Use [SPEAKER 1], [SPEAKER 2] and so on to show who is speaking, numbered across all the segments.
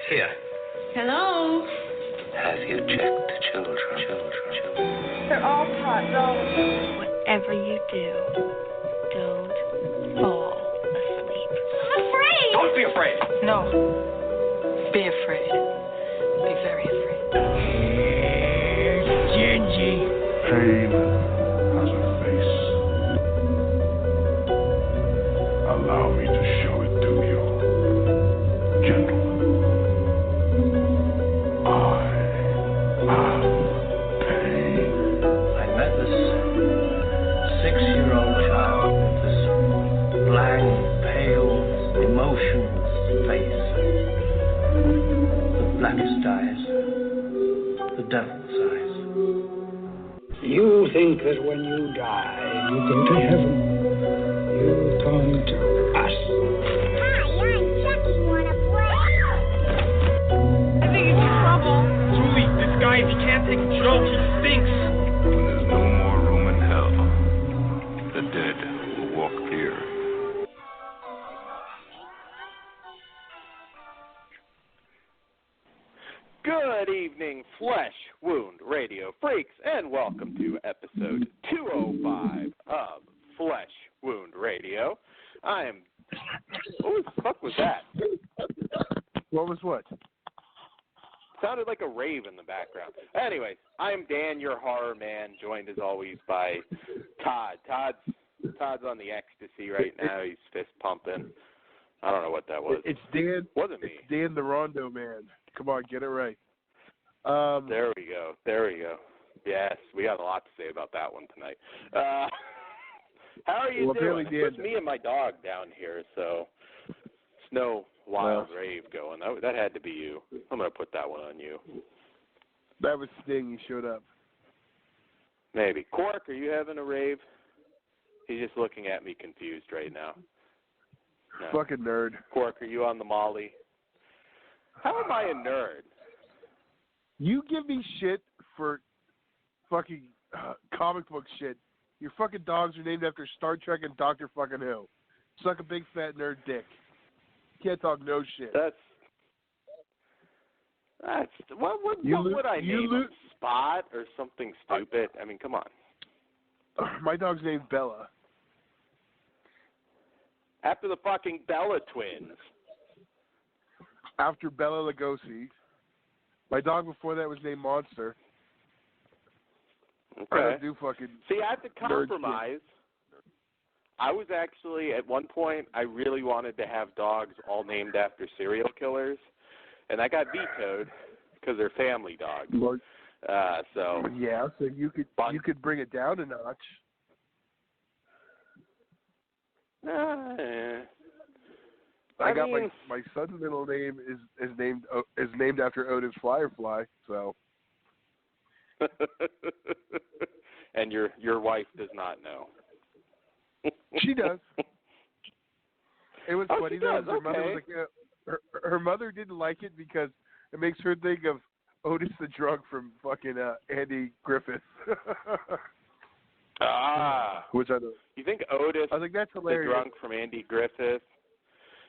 [SPEAKER 1] Here.
[SPEAKER 2] Hello?
[SPEAKER 1] Have you checked the children?
[SPEAKER 2] They're all pots, all of them. Whatever you do, don't fall asleep. I'm afraid!
[SPEAKER 1] Don't be afraid!
[SPEAKER 3] No. Be afraid. Be very afraid.
[SPEAKER 4] It's Gingy.
[SPEAKER 5] Pain has a face. Allow me to show it to you. Gentlemen, I am pain.
[SPEAKER 1] I met this 6-year-old child with this blank, pale, emotionless face. The blackest eyes. The devil's eyes.
[SPEAKER 4] You think that when you die, you go to heaven. You come to us.
[SPEAKER 6] Hi, I'm Chucky. Wanna play?
[SPEAKER 2] I think it's trouble.
[SPEAKER 7] Julie, this guy, if he can't take a joke, he stinks.
[SPEAKER 5] When there's no more room in hell, the dead will walk here.
[SPEAKER 8] Good evening, Flesh Wound Radio Freaks, and welcome to episode 205 of Flesh Wound Radio. What the fuck was that?
[SPEAKER 9] What was what?
[SPEAKER 8] Sounded like a rave in the background. Anyways, I'm Dan, your horror man, joined as always by Todd. Todd's on the ecstasy right now. He's fist pumping. I don't know what that was.
[SPEAKER 9] It's Dan.
[SPEAKER 8] Wasn't me.
[SPEAKER 9] It's Dan the Rondo Man. Come on, get it right.
[SPEAKER 8] There we go. Yes, we got a lot to say about that one tonight. How are you doing? It's just me and my dog down here, so it's no wild rave going. That had to be you. I'm going to put that one on you.
[SPEAKER 9] That was Sting. He showed up.
[SPEAKER 8] Maybe. Quark, are you having a rave? He's just looking at me confused right now. No.
[SPEAKER 9] Fucking nerd.
[SPEAKER 8] Quark, are you on the Molly? How am I a nerd?
[SPEAKER 9] You give me shit for fucking comic book shit. Your fucking dogs are named after Star Trek and Doctor fucking Who. Suck a big fat nerd dick. Can't talk no shit.
[SPEAKER 8] That's what would I name him? Spot or something stupid? I mean, come on.
[SPEAKER 9] My dog's named Bella.
[SPEAKER 8] After the fucking Bella twins.
[SPEAKER 9] After Bella Lugosi. My dog before that was named Monster.
[SPEAKER 8] Okay.
[SPEAKER 9] I don't do fucking
[SPEAKER 8] See, I had to compromise. I was actually, at one point, I really wanted to have dogs all named after serial killers, and I got vetoed because they're family dogs. So
[SPEAKER 9] you could bring it down a notch. I got my son's middle name is named after Otis Firefly, so.
[SPEAKER 8] And your wife does not know.
[SPEAKER 9] She does. It was funny though.
[SPEAKER 8] Her
[SPEAKER 9] mother was like, her mother didn't like it because it makes her think of Otis the drunk from fucking Andy Griffith. Which I know.
[SPEAKER 8] You think Otis
[SPEAKER 9] I was like, that's hilarious.
[SPEAKER 8] The drunk from Andy Griffith?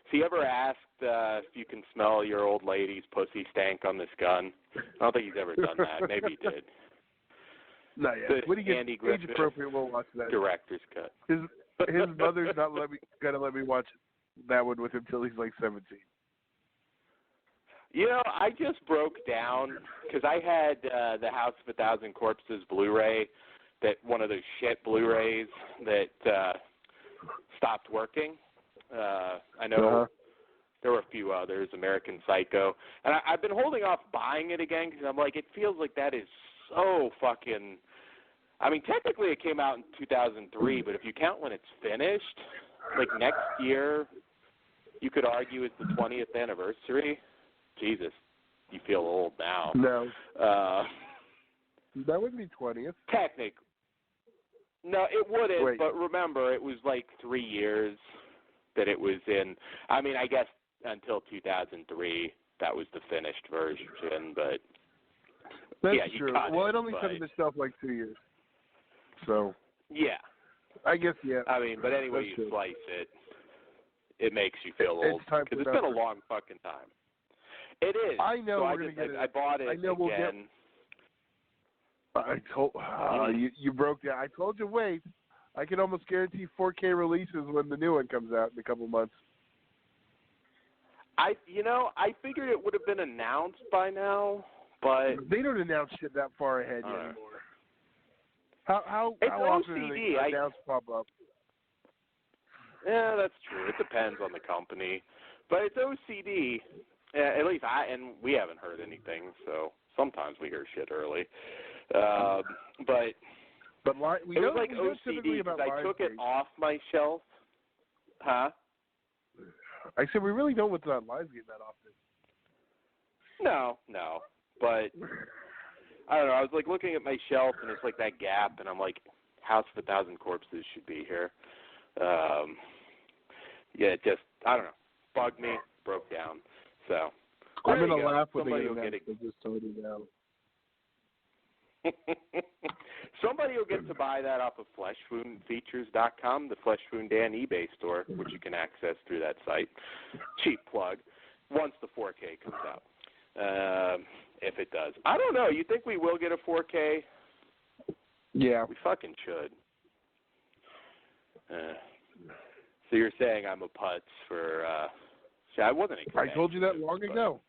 [SPEAKER 8] Has he ever asked if you can smell your old lady's pussy stank on this gun? I don't think he's ever done that. Maybe he did.
[SPEAKER 9] Not yet. When he gets
[SPEAKER 8] Andy
[SPEAKER 9] age appropriate, we'll watch that.
[SPEAKER 8] Director's cut.
[SPEAKER 9] His mother's not gonna let me watch that one with him till he's like 17.
[SPEAKER 8] You know, I just broke down because I had the House of 1,000 Corpses Blu-ray, that one of those shit Blu-rays that stopped working. I know there were a few others, American Psycho, and I've been holding off buying it again because I'm like, it feels like that is so fucking. I mean, technically it came out in 2003, but if you count when it's finished, like next year, you could argue it's the 20th anniversary. Jesus, you feel old now.
[SPEAKER 9] No. That wouldn't be 20th.
[SPEAKER 8] Technically. No, it wouldn't,
[SPEAKER 9] Wait.
[SPEAKER 8] But remember, it was like 3 years that it was in. I mean, I guess until 2003, that was the finished version, but
[SPEAKER 9] that's
[SPEAKER 8] yeah,
[SPEAKER 9] true.
[SPEAKER 8] Well,
[SPEAKER 9] it only took itself like 2 years. So.
[SPEAKER 8] Yeah.
[SPEAKER 9] I guess, yeah.
[SPEAKER 8] I mean, but anyway you slice it, it makes you feel old because it's been a long fucking time. It is.
[SPEAKER 9] I know
[SPEAKER 8] so
[SPEAKER 9] we're going to get it.
[SPEAKER 8] I bought it
[SPEAKER 9] I know we'll
[SPEAKER 8] again.
[SPEAKER 9] I told you broke down. I told you wait. I can almost guarantee 4K releases when the new one comes out in a couple months.
[SPEAKER 8] I figured it would have been announced by now, but
[SPEAKER 9] they don't announce shit that far ahead anymore. How
[SPEAKER 8] it's
[SPEAKER 9] often
[SPEAKER 8] OCD.
[SPEAKER 9] do they announce pop up?
[SPEAKER 8] Yeah, that's true. It depends on the company, but it's OCD. At least we haven't heard anything. So sometimes we hear shit early, but
[SPEAKER 9] we
[SPEAKER 8] it was
[SPEAKER 9] know
[SPEAKER 8] like OCD because I took it off my shelf. Huh?
[SPEAKER 9] I said we really don't what's on Lionsgate that often. No,
[SPEAKER 8] but I don't know. I was like looking at my shelf and it's like that gap, and I'm like, House of 1,000 Corpses should be here. Yeah, it just I don't know, bugged me, broke down. So
[SPEAKER 9] I'm gonna laugh when
[SPEAKER 8] somebody
[SPEAKER 9] they
[SPEAKER 8] will get it.
[SPEAKER 9] Just totally down.
[SPEAKER 8] Somebody will get to buy that off of FleshWoundFeatures.com, the Flesh Wound Dan eBay store, which you can access through that site. Cheap plug. Once the 4K comes out, if it does, I don't know. You think we will get a 4K?
[SPEAKER 9] Yeah,
[SPEAKER 8] we fucking should. So you're saying I'm a putz for? I wasn't expecting.
[SPEAKER 9] I told you that long ago.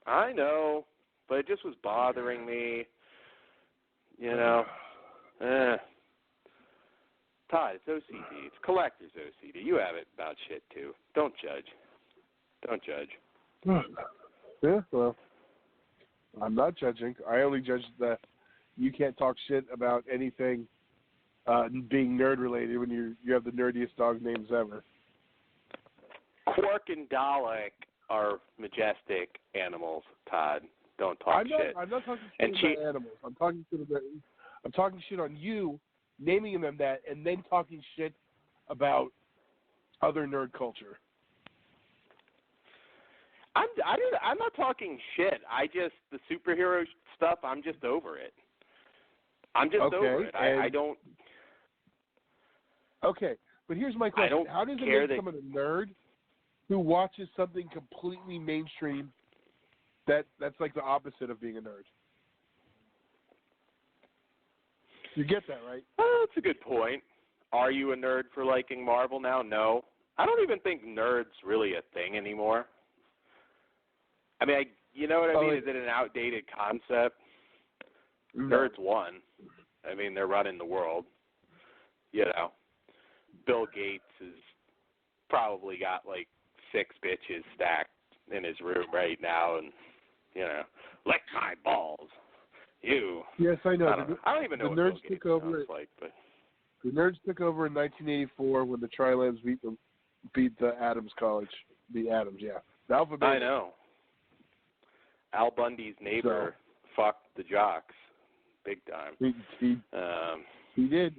[SPEAKER 8] I know. But it just was bothering me, Todd, it's OCD. It's collector's OCD. You have it about shit, too. Don't judge.
[SPEAKER 9] Yeah, well, I'm not judging. I only judge that you can't talk shit about anything being nerd-related when you have the nerdiest dog names ever.
[SPEAKER 8] Quark and Dalek are majestic animals, Todd. Don't talk shit.
[SPEAKER 9] I'm not talking shit about animals. I'm talking shit on you, naming them that, and then talking shit about other nerd culture.
[SPEAKER 8] I'm not talking shit. The superhero stuff. I'm just over it. Over it. I don't.
[SPEAKER 9] Okay, but here's my question: How does it make someone a nerd who watches something completely mainstream? That's like the opposite of being a nerd. You get that, right?
[SPEAKER 8] That's a good point. Are you a nerd for liking Marvel now? No. I don't even think nerd's really a thing anymore. I mean, you know what I mean? Is it an outdated concept?
[SPEAKER 9] No.
[SPEAKER 8] Nerds won. I mean, they're running the world. Bill Gates has probably got like 6 bitches stacked in his room right now, and lick my balls. You.
[SPEAKER 9] Yes, I know.
[SPEAKER 8] I don't even know what
[SPEAKER 9] nerds
[SPEAKER 8] Bill Gates
[SPEAKER 9] took over.
[SPEAKER 8] sounds like, but
[SPEAKER 9] the nerds took over in 1984 when the Tri-Labs beat the Adams College. The Adams, yeah. The alphabet.
[SPEAKER 8] I know. Al Bundy's neighbor fucked the jocks, big time.
[SPEAKER 9] He did.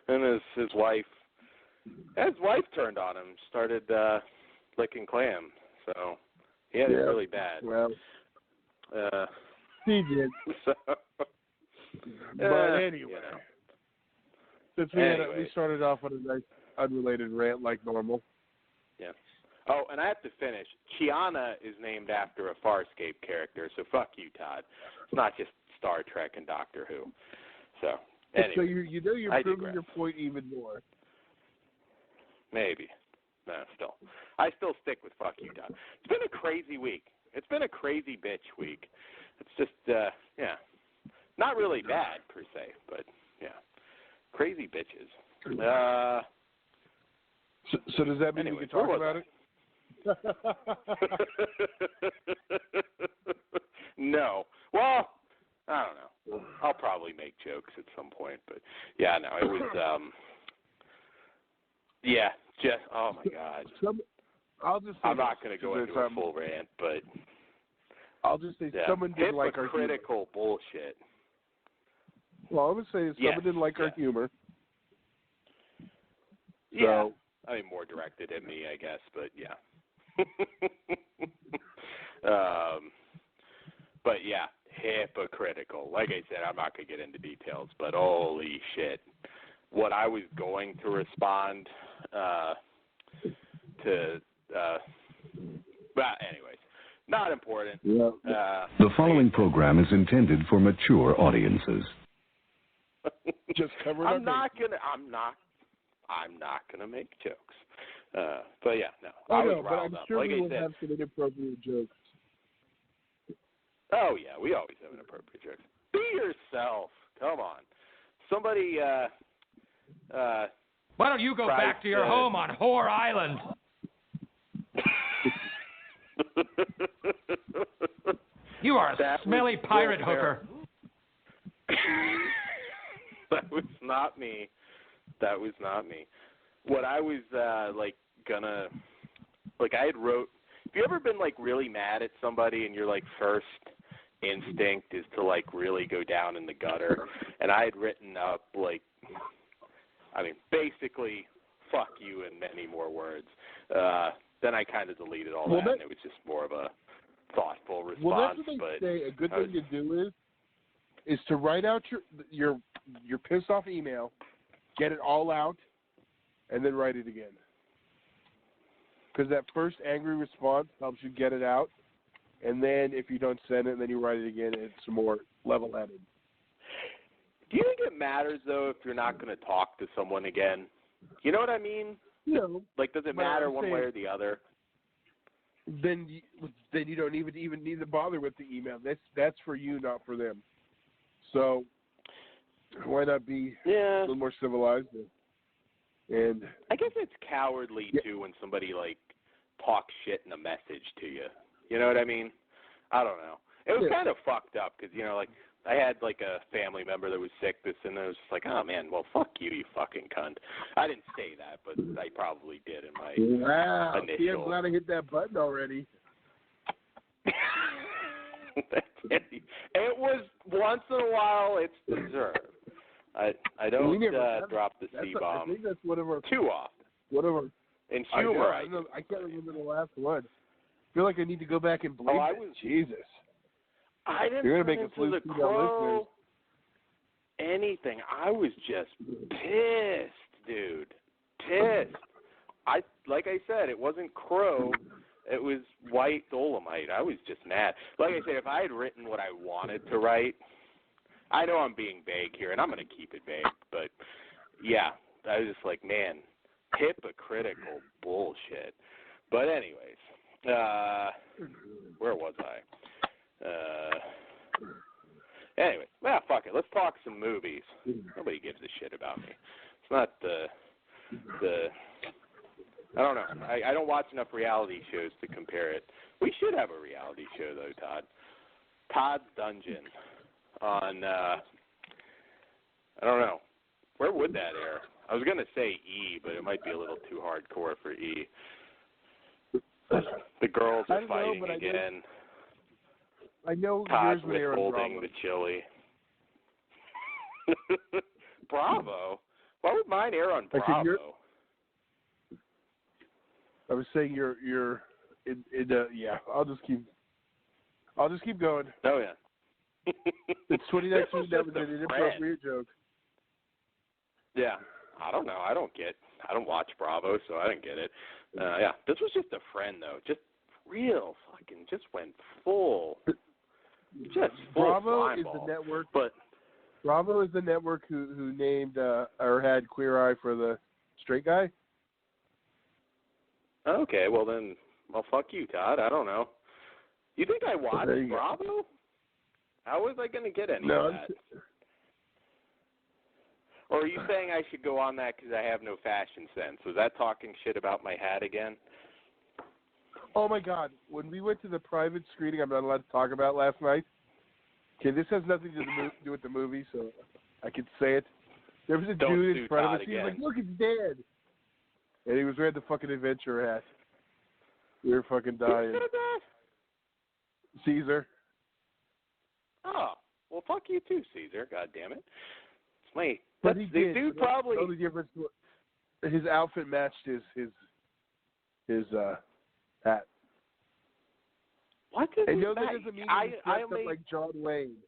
[SPEAKER 8] And his wife turned on him, started licking clam. So he had it really bad.
[SPEAKER 9] Well, he did.
[SPEAKER 8] So,
[SPEAKER 9] but anyway, since we started off on a nice unrelated rant like normal.
[SPEAKER 8] Yeah. Oh, and I have to finish. Chiana is named after a Farscape character, so fuck you, Todd. It's not just Star Trek and Doctor Who. So anyway,
[SPEAKER 9] so you're proving your point even more.
[SPEAKER 8] Maybe. No, still. I still stick with fuck you, Todd. It's been a crazy week. It's been a crazy bitch week. It's just, not really bad per se, but yeah, crazy bitches.
[SPEAKER 9] So does that mean we can talk about it?
[SPEAKER 8] No. Well, I don't know. I'll probably make jokes at some point, but yeah, no, it was, yeah, just, oh my God. I'm not going to go into a full rant, but
[SPEAKER 9] I'll just say someone didn't like our humor.
[SPEAKER 8] Hypocritical bullshit.
[SPEAKER 9] Well, I would say someone didn't like our humor.
[SPEAKER 8] Yeah. I mean, more directed at me, I guess, but yeah. But yeah, hypocritical. Like I said, I'm not going to get into details, but holy shit. What I was going to respond But anyways, not important.
[SPEAKER 9] Yeah.
[SPEAKER 10] The following program is intended for mature audiences.
[SPEAKER 9] Just cover it
[SPEAKER 8] I'm not gonna make jokes. But yeah, no. I was
[SPEAKER 9] but
[SPEAKER 8] riled
[SPEAKER 9] I'm
[SPEAKER 8] up.
[SPEAKER 9] sure
[SPEAKER 8] Like
[SPEAKER 9] we
[SPEAKER 8] I
[SPEAKER 9] will
[SPEAKER 8] said.
[SPEAKER 9] have some inappropriate jokes.
[SPEAKER 8] Oh yeah, we always have inappropriate jokes. Be yourself. Come on. Somebody.
[SPEAKER 7] Why don't you go back to your home on Whore Island? You are a smelly pirate hooker.
[SPEAKER 8] That was not me. What I was I had wrote. Have you ever been like really mad at somebody and your like first instinct is to like really go down in the gutter? And I had written up basically, fuck you in many more words. Then I kind of deleted all that, and it was just more of a thoughtful response.
[SPEAKER 9] Well, that's what they say. A good thing to do is to write out your pissed off email, get it all out, and then write it again. Because that first angry response helps you get it out, and then if you don't send it, and then you write it again, it's more level-headed.
[SPEAKER 8] Do you think it matters, though, if you're not going to talk to someone again? You know what I mean?
[SPEAKER 9] No.
[SPEAKER 8] Like, does it matter one way or the other?
[SPEAKER 9] Then you don't even need to bother with the email. That's for you, not for them. So why not be a little more civilized? And
[SPEAKER 8] I guess it's cowardly too when somebody like talks shit in a message to you. You know what I mean? I don't know. It was kind of fucked up because I had like a family member that was sick, and I was just like, oh man, well fuck you, you fucking cunt. I didn't say that, but I probably did in my initial.
[SPEAKER 9] See, I'm glad I hit that button already.
[SPEAKER 8] It was once in a while. It's deserved. I don't drop the C-bomb
[SPEAKER 9] I think that's one of our
[SPEAKER 8] too often.
[SPEAKER 9] One of our
[SPEAKER 8] in humor.
[SPEAKER 9] I can't remember the last one. I feel like I need to go back and bleep it. Jesus.
[SPEAKER 8] I didn't
[SPEAKER 9] You're gonna
[SPEAKER 8] turn
[SPEAKER 9] make
[SPEAKER 8] into the crow. Anything. I was just pissed, dude. Pissed. Like I said, it wasn't crow. It was white dolomite. I was just mad. Like I said, if I had written what I wanted to write, I know I'm being vague here, and I'm going to keep it vague, but yeah, I was just like, man, hypocritical bullshit. But anyways, where was I? Anyway, fuck it. Let's talk some movies. Nobody gives a shit about me. It's not the I don't know. I don't watch enough reality shows to compare it. We should have a reality show, though, Todd. Todd's Dungeon on, I don't know. Where would that air? I was going to say E, but it might be a little too hardcore for E. The girls are fighting again.
[SPEAKER 9] I know
[SPEAKER 8] Todd's
[SPEAKER 9] yours would air on
[SPEAKER 8] withholding the chili. Bravo? Why would mine air on Bravo?
[SPEAKER 9] I was saying you're yeah. I'll just keep going.
[SPEAKER 8] Oh yeah.
[SPEAKER 9] It's 2019. That was an inappropriate joke.
[SPEAKER 8] Yeah, I don't know. I don't watch Bravo, so I didn't get it. Yeah, this was just a friend though. Just real fucking. Just went full. Just full.
[SPEAKER 9] Bravo is the network.
[SPEAKER 8] But
[SPEAKER 9] Bravo is the network who named or had Queer Eye for the straight guy.
[SPEAKER 8] Okay, well then, fuck you, Todd. I don't know. You think I watched Bravo? How was I going to get any of that? Or are you saying I should go on that because I have no fashion sense? Was that talking shit about my hat again?
[SPEAKER 9] Oh my God! When we went to the private screening, I'm not allowed to talk about last night. Okay, this has nothing to do with the movie, so I could say it. There was a dude in front of us. He was like, "Look, it's dead." And he was wearing the fucking adventure hat. We were fucking dying.
[SPEAKER 8] Who said that?
[SPEAKER 9] Caesar.
[SPEAKER 8] Oh, well, fuck you too, Caesar. God damn it.
[SPEAKER 9] But he did.
[SPEAKER 8] Dude probably.
[SPEAKER 9] The only difference, his outfit matched his hat.
[SPEAKER 8] What does
[SPEAKER 9] and
[SPEAKER 8] it
[SPEAKER 9] that
[SPEAKER 8] match?
[SPEAKER 9] doesn't mean he's dressed up like John Wayne.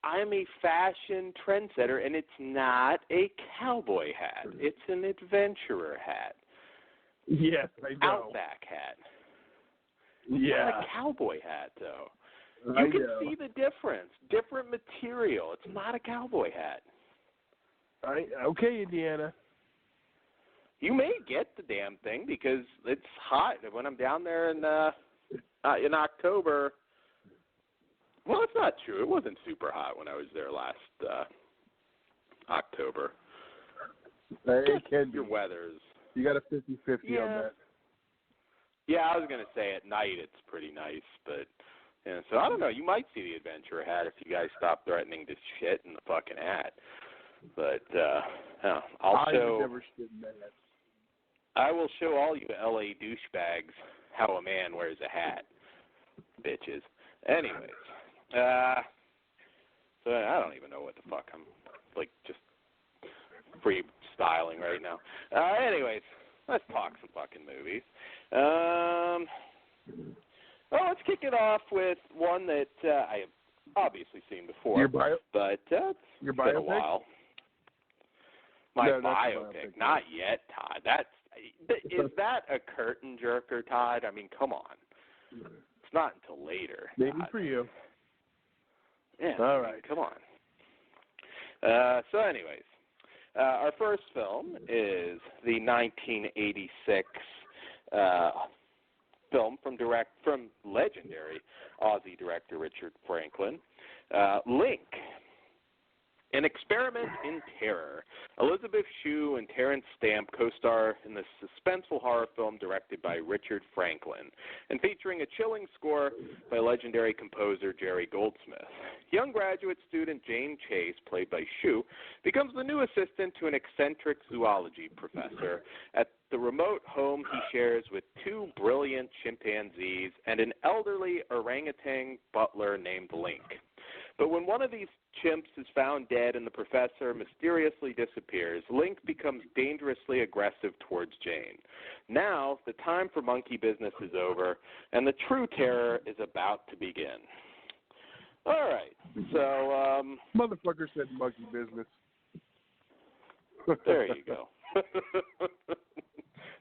[SPEAKER 8] I'm a fashion trendsetter, and it's not a cowboy hat. It's an adventurer hat.
[SPEAKER 9] Yes, I know.
[SPEAKER 8] Outback hat.
[SPEAKER 9] Yeah.
[SPEAKER 8] Not a cowboy hat, though.
[SPEAKER 9] I
[SPEAKER 8] You can
[SPEAKER 9] know.
[SPEAKER 8] see the difference. Different material. It's not a cowboy hat.
[SPEAKER 9] Okay, Indiana.
[SPEAKER 8] You may get the damn thing because it's hot. When I'm down there in October, well, it's not true. It wasn't super hot when I was there last October.
[SPEAKER 9] It can be.
[SPEAKER 8] Your weather's.
[SPEAKER 9] You got a 50-50 on that.
[SPEAKER 8] Yeah, I was going to say at night it's pretty nice, but yeah, so I don't know. You might see the adventurer hat if you guys stop threatening to shit in the fucking hat. But I'll show.
[SPEAKER 9] I never shit in that hat.
[SPEAKER 8] I will show all you LA douchebags how a man wears a hat, bitches. Anyways, so I don't even know what the fuck I'm like, just freestyling right now. Anyways, let's talk some fucking movies. Well, let's kick it off with one that I have obviously seen before, but it's been a while. My biopic, not yet, Todd. Is that a curtain jerker, Todd? I mean, come on. It's not until later.
[SPEAKER 9] Maybe
[SPEAKER 8] Todd.
[SPEAKER 9] for you.
[SPEAKER 8] Yeah.
[SPEAKER 9] All right.
[SPEAKER 8] Come on. So, anyways, our first film is the 1986 film from legendary Aussie director Richard Franklin, Link. An Experiment in Terror. Elizabeth Shue and Terrence Stamp co-star in the suspenseful horror film directed by Richard Franklin and featuring a chilling score by legendary composer Jerry Goldsmith. Young graduate student Jane Chase, played by Shue, becomes the new assistant to an eccentric zoology professor at the remote home he shares with two brilliant chimpanzees and an elderly orangutan butler named Link. But when one of these chimps is found dead and the professor mysteriously disappears, Link becomes dangerously aggressive towards Jane. Now, the time for monkey business is over, and the true terror is about to begin. All right, so...
[SPEAKER 9] Motherfucker said monkey business.
[SPEAKER 8] There you go.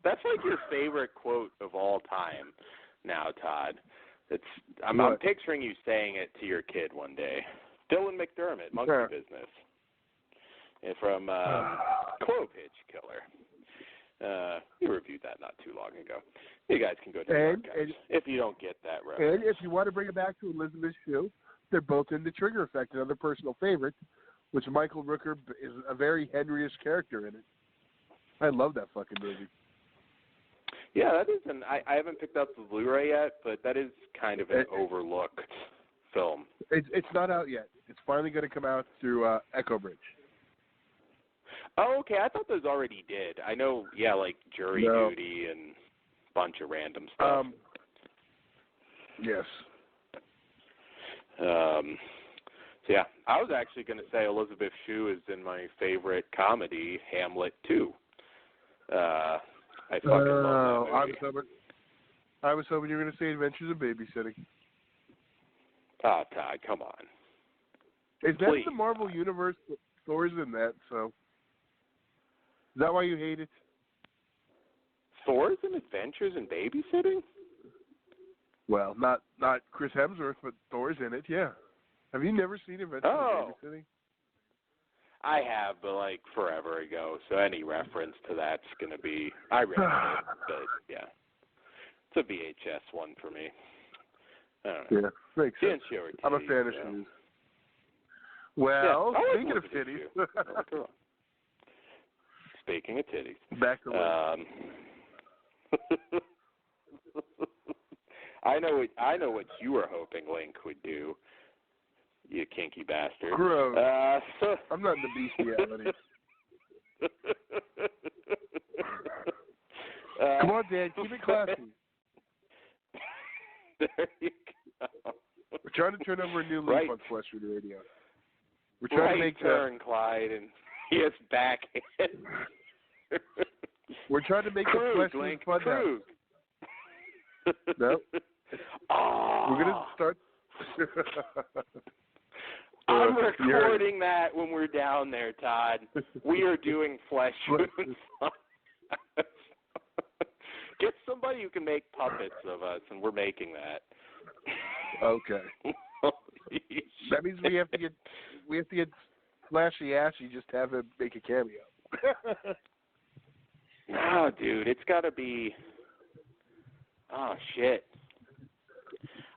[SPEAKER 8] That's like your favorite quote of all time now, Todd. I'm picturing you saying it to your kid one day. Dylan McDermott, Monkey Business, from Quote Pitch Killer. We reviewed that not too long ago. You guys can go to the archives if you don't get that reference.
[SPEAKER 9] And if you want to bring it back to Elizabeth Shue, they're both in The Trigger Effect, another personal favorite, which Michael Rooker is a very Henry-ish character in it. I love that fucking movie.
[SPEAKER 8] Yeah, that is I haven't picked up the Blu-ray yet, but that is kind of an overlooked film.
[SPEAKER 9] It's not out yet. It's finally going to come out through Echo Bridge.
[SPEAKER 8] Oh, okay. I thought those already did. I know, like Jury Duty and a bunch of random stuff.
[SPEAKER 9] Yes.
[SPEAKER 8] So, yeah, I was actually going to say Elizabeth Shue is in my favorite comedy, Hamlet 2. I fucking love that movie.
[SPEAKER 9] I was hoping you were going to say Adventures of Babysitting.
[SPEAKER 8] Oh, Todd, come on.
[SPEAKER 9] Is that the Marvel Universe? Thor's in that, so. Is that why you hate it?
[SPEAKER 8] Thor's in Adventures in Babysitting?
[SPEAKER 9] Well, not Chris Hemsworth, but Thor's in it, yeah. Have you never seen Adventures in Babysitting?
[SPEAKER 8] I have, but like forever ago. So any reference to that's going to be, I read it, but yeah. It's a VHS one for me. I don't know.
[SPEAKER 9] Yeah, makes sense. I'm a fan of shoes. Well, speaking of titties.
[SPEAKER 8] Speaking of titties.
[SPEAKER 9] Back to
[SPEAKER 8] I know what you were hoping Link would do. You kinky bastard.
[SPEAKER 9] Gross. I'm not into bestiality. Come on, Dan. Keep it classy.
[SPEAKER 8] There you go.
[SPEAKER 9] We're trying to turn over a new leaf on Flesh Food Radio. We're trying to make
[SPEAKER 8] turn, Clyde, and yes, backhand.
[SPEAKER 9] We're trying to make the Flesh Food fun now. No.
[SPEAKER 8] Oh.
[SPEAKER 9] We're going to start...
[SPEAKER 8] I'm recording that when we're down there, Todd. We are doing flesh wounds. Get somebody who can make puppets of us, and we're making that.
[SPEAKER 9] Okay. That means we have to get Flashy Ashy just to have him make a cameo.
[SPEAKER 8] No, dude, it's got to be. Oh shit!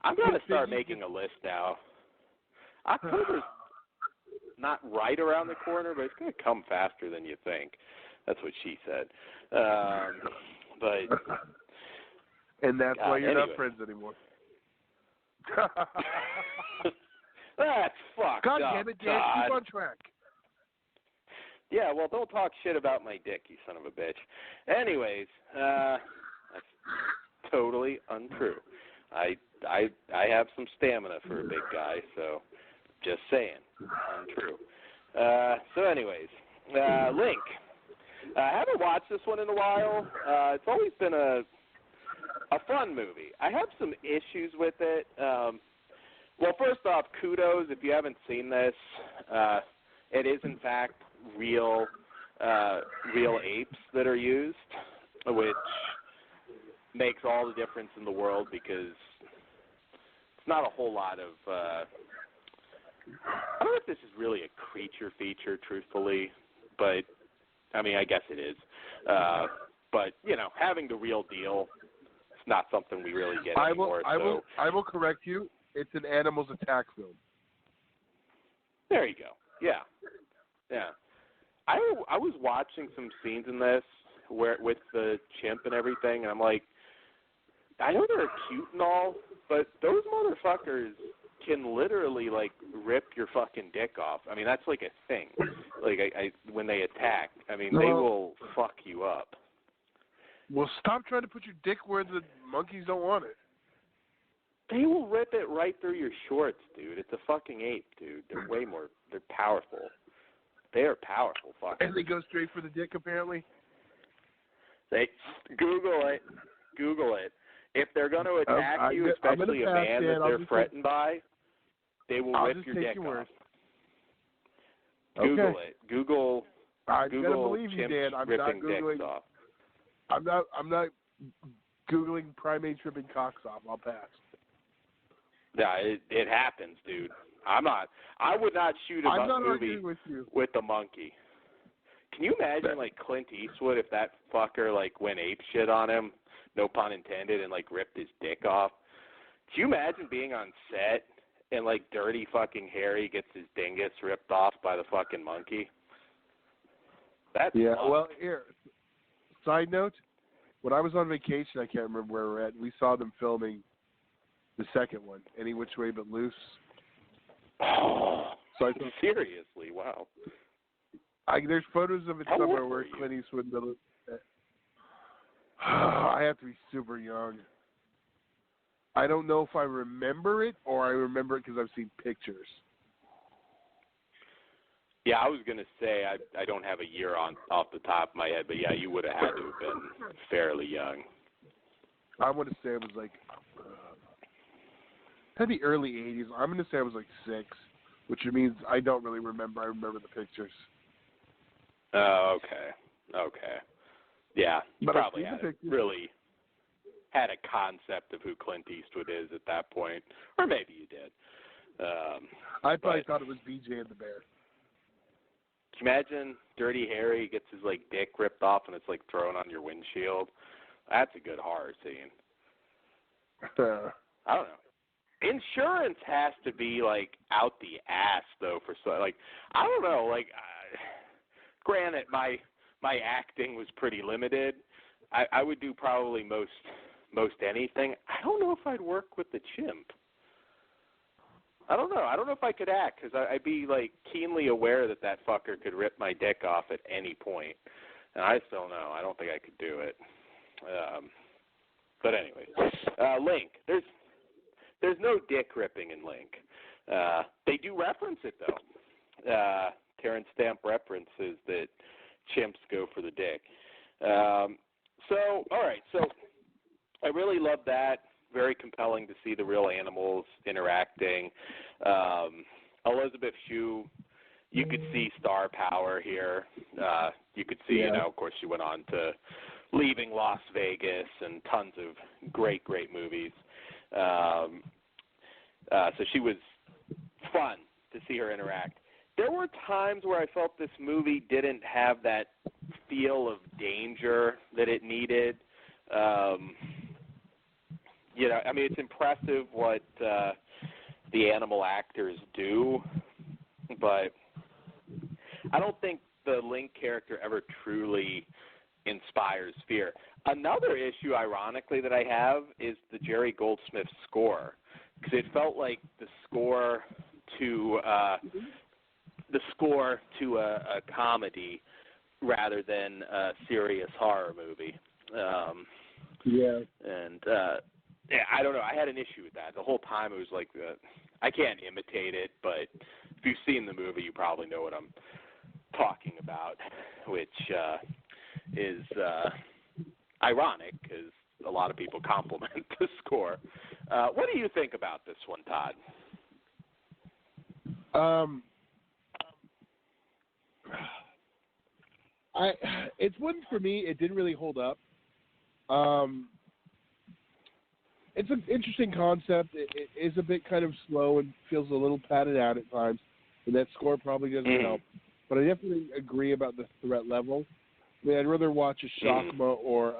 [SPEAKER 8] I'm gonna start making a list now. October's not right around the corner, but it's gonna come faster than you think. That's what she said. But
[SPEAKER 9] and that's why you're not friends anymore.
[SPEAKER 8] That's fucked
[SPEAKER 9] God
[SPEAKER 8] up,
[SPEAKER 9] damn it, Dan.
[SPEAKER 8] Todd.
[SPEAKER 9] Keep on track.
[SPEAKER 8] Yeah, well, don't talk shit about my dick, you son of a bitch. Anyways, that's totally untrue. I have some stamina for a big guy, so just saying, untrue. So anyways, Link. I haven't watched this one in a while. It's always been a fun movie. I have some issues with it. Well, first off, kudos if you haven't seen this. It is in fact real apes that are used, which makes all the difference in the world because it's not a whole lot of. I don't know if this is really a creature feature, truthfully, but I mean, I guess it is. But you know, having the real deal, it's not something we really get anymore.
[SPEAKER 9] I will correct you. It's an animals attack film.
[SPEAKER 8] There you go. Yeah. I was watching some scenes in this where with the chimp and everything, and I'm like, I know they're cute and all, but those motherfuckers can literally like rip your fucking dick off. I mean, that's like a thing. Like when they attack, I mean, they will fuck you up.
[SPEAKER 9] Well, stop trying to put your dick where the monkeys don't want it.
[SPEAKER 8] They will rip it right through your shorts, dude. It's a fucking ape, dude. They're powerful. They are powerful fuckers.
[SPEAKER 9] And they go straight for the dick, apparently?
[SPEAKER 8] They Google it. If they're going to attack you, especially a man that they're threatened by, they will rip your dick off. Google it. Google
[SPEAKER 9] believe you, Dan. I'm not
[SPEAKER 8] ripping
[SPEAKER 9] Googling.
[SPEAKER 8] dicks off.
[SPEAKER 9] I'm not Googling primates ripping cocks off. I'll pass.
[SPEAKER 8] Yeah, it happens, dude. I would not shoot a movie with a monkey. Can you imagine like Clint Eastwood if that fucker like went ape shit on him, no pun intended, and like ripped his dick off? Can you imagine being on set and like Dirty fucking Harry gets his dingus ripped off by the fucking monkey? That's fucked.
[SPEAKER 9] Well, here. Side note, when I was on vacation, I can't remember where we're at, we saw them filming the second one, Any Which Way But Loose.
[SPEAKER 8] Oh, so seriously, wow.
[SPEAKER 9] There's photos of it somewhere where Clint Eastwood. I have to be super young. I don't know if I remember it or I remember it because I've seen pictures.
[SPEAKER 8] Yeah, I was gonna say I don't have a year off the top of my head, but yeah, you would have had to have been fairly young.
[SPEAKER 9] I want to say it was like. Had the early 80s. I'm going to say I was like 6, which means I don't really remember. I remember the pictures.
[SPEAKER 8] Oh, okay. Yeah, you
[SPEAKER 9] but
[SPEAKER 8] probably really had a concept of who Clint Eastwood is at that point. Or maybe you did.
[SPEAKER 9] I probably thought it was BJ and the Bear.
[SPEAKER 8] Can you imagine Dirty Harry gets his like dick ripped off and it's like thrown on your windshield? That's a good horror scene. I don't know. Insurance has to be like out the ass though for like I don't know like granted my acting was pretty limited. I would do probably most anything. I don't know if I'd work with the chimp. I don't know. I don't know if I could act because I'd be like keenly aware that fucker could rip my dick off at any point, and I still know. I don't think I could do it. But anyway, Link. There's no dick ripping in Link. They do reference it, though. Terrence Stamp references that chimps go for the dick. So, all right. So I really love that. Very compelling to see the real animals interacting. Elizabeth Shue, you could see star power here. You could see, of course, she went on to Leaving Las Vegas and tons of great, great movies. So she was fun to see her interact. There were times where I felt this movie didn't have that feel of danger that it needed. It's impressive what the animal actors do, but I don't think the Link character ever truly inspires fear. Another issue, ironically, that I have is the Jerry Goldsmith score, because it felt like the score to a comedy rather than a serious horror movie. I don't know. I had an issue with that. The whole time it was like, I can't imitate it, but if you've seen the movie, you probably know what I'm talking about, which is ironic because a lot of people compliment the score. What do you think about this one, Todd?
[SPEAKER 9] It's one for me. It didn't really hold up. It's an interesting concept. It is a bit kind of slow and feels a little padded out at times, and that score probably doesn't help. But I definitely agree about the threat level. I mean, I'd rather watch a Shakma or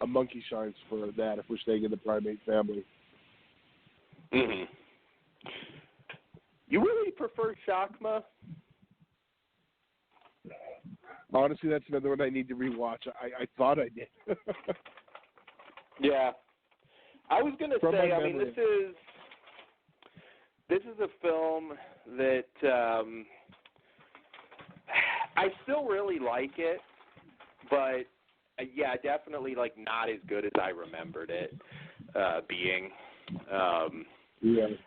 [SPEAKER 9] a Monkey Shines for that if we're staying in the primate family.
[SPEAKER 8] Mm-hmm. You really prefer Shakma?
[SPEAKER 9] Honestly, that's another one I need to rewatch. I thought I did.
[SPEAKER 8] Yeah. I was going to say, I mean, this is a film that I still really like it, but definitely like not as good as I remembered it being. I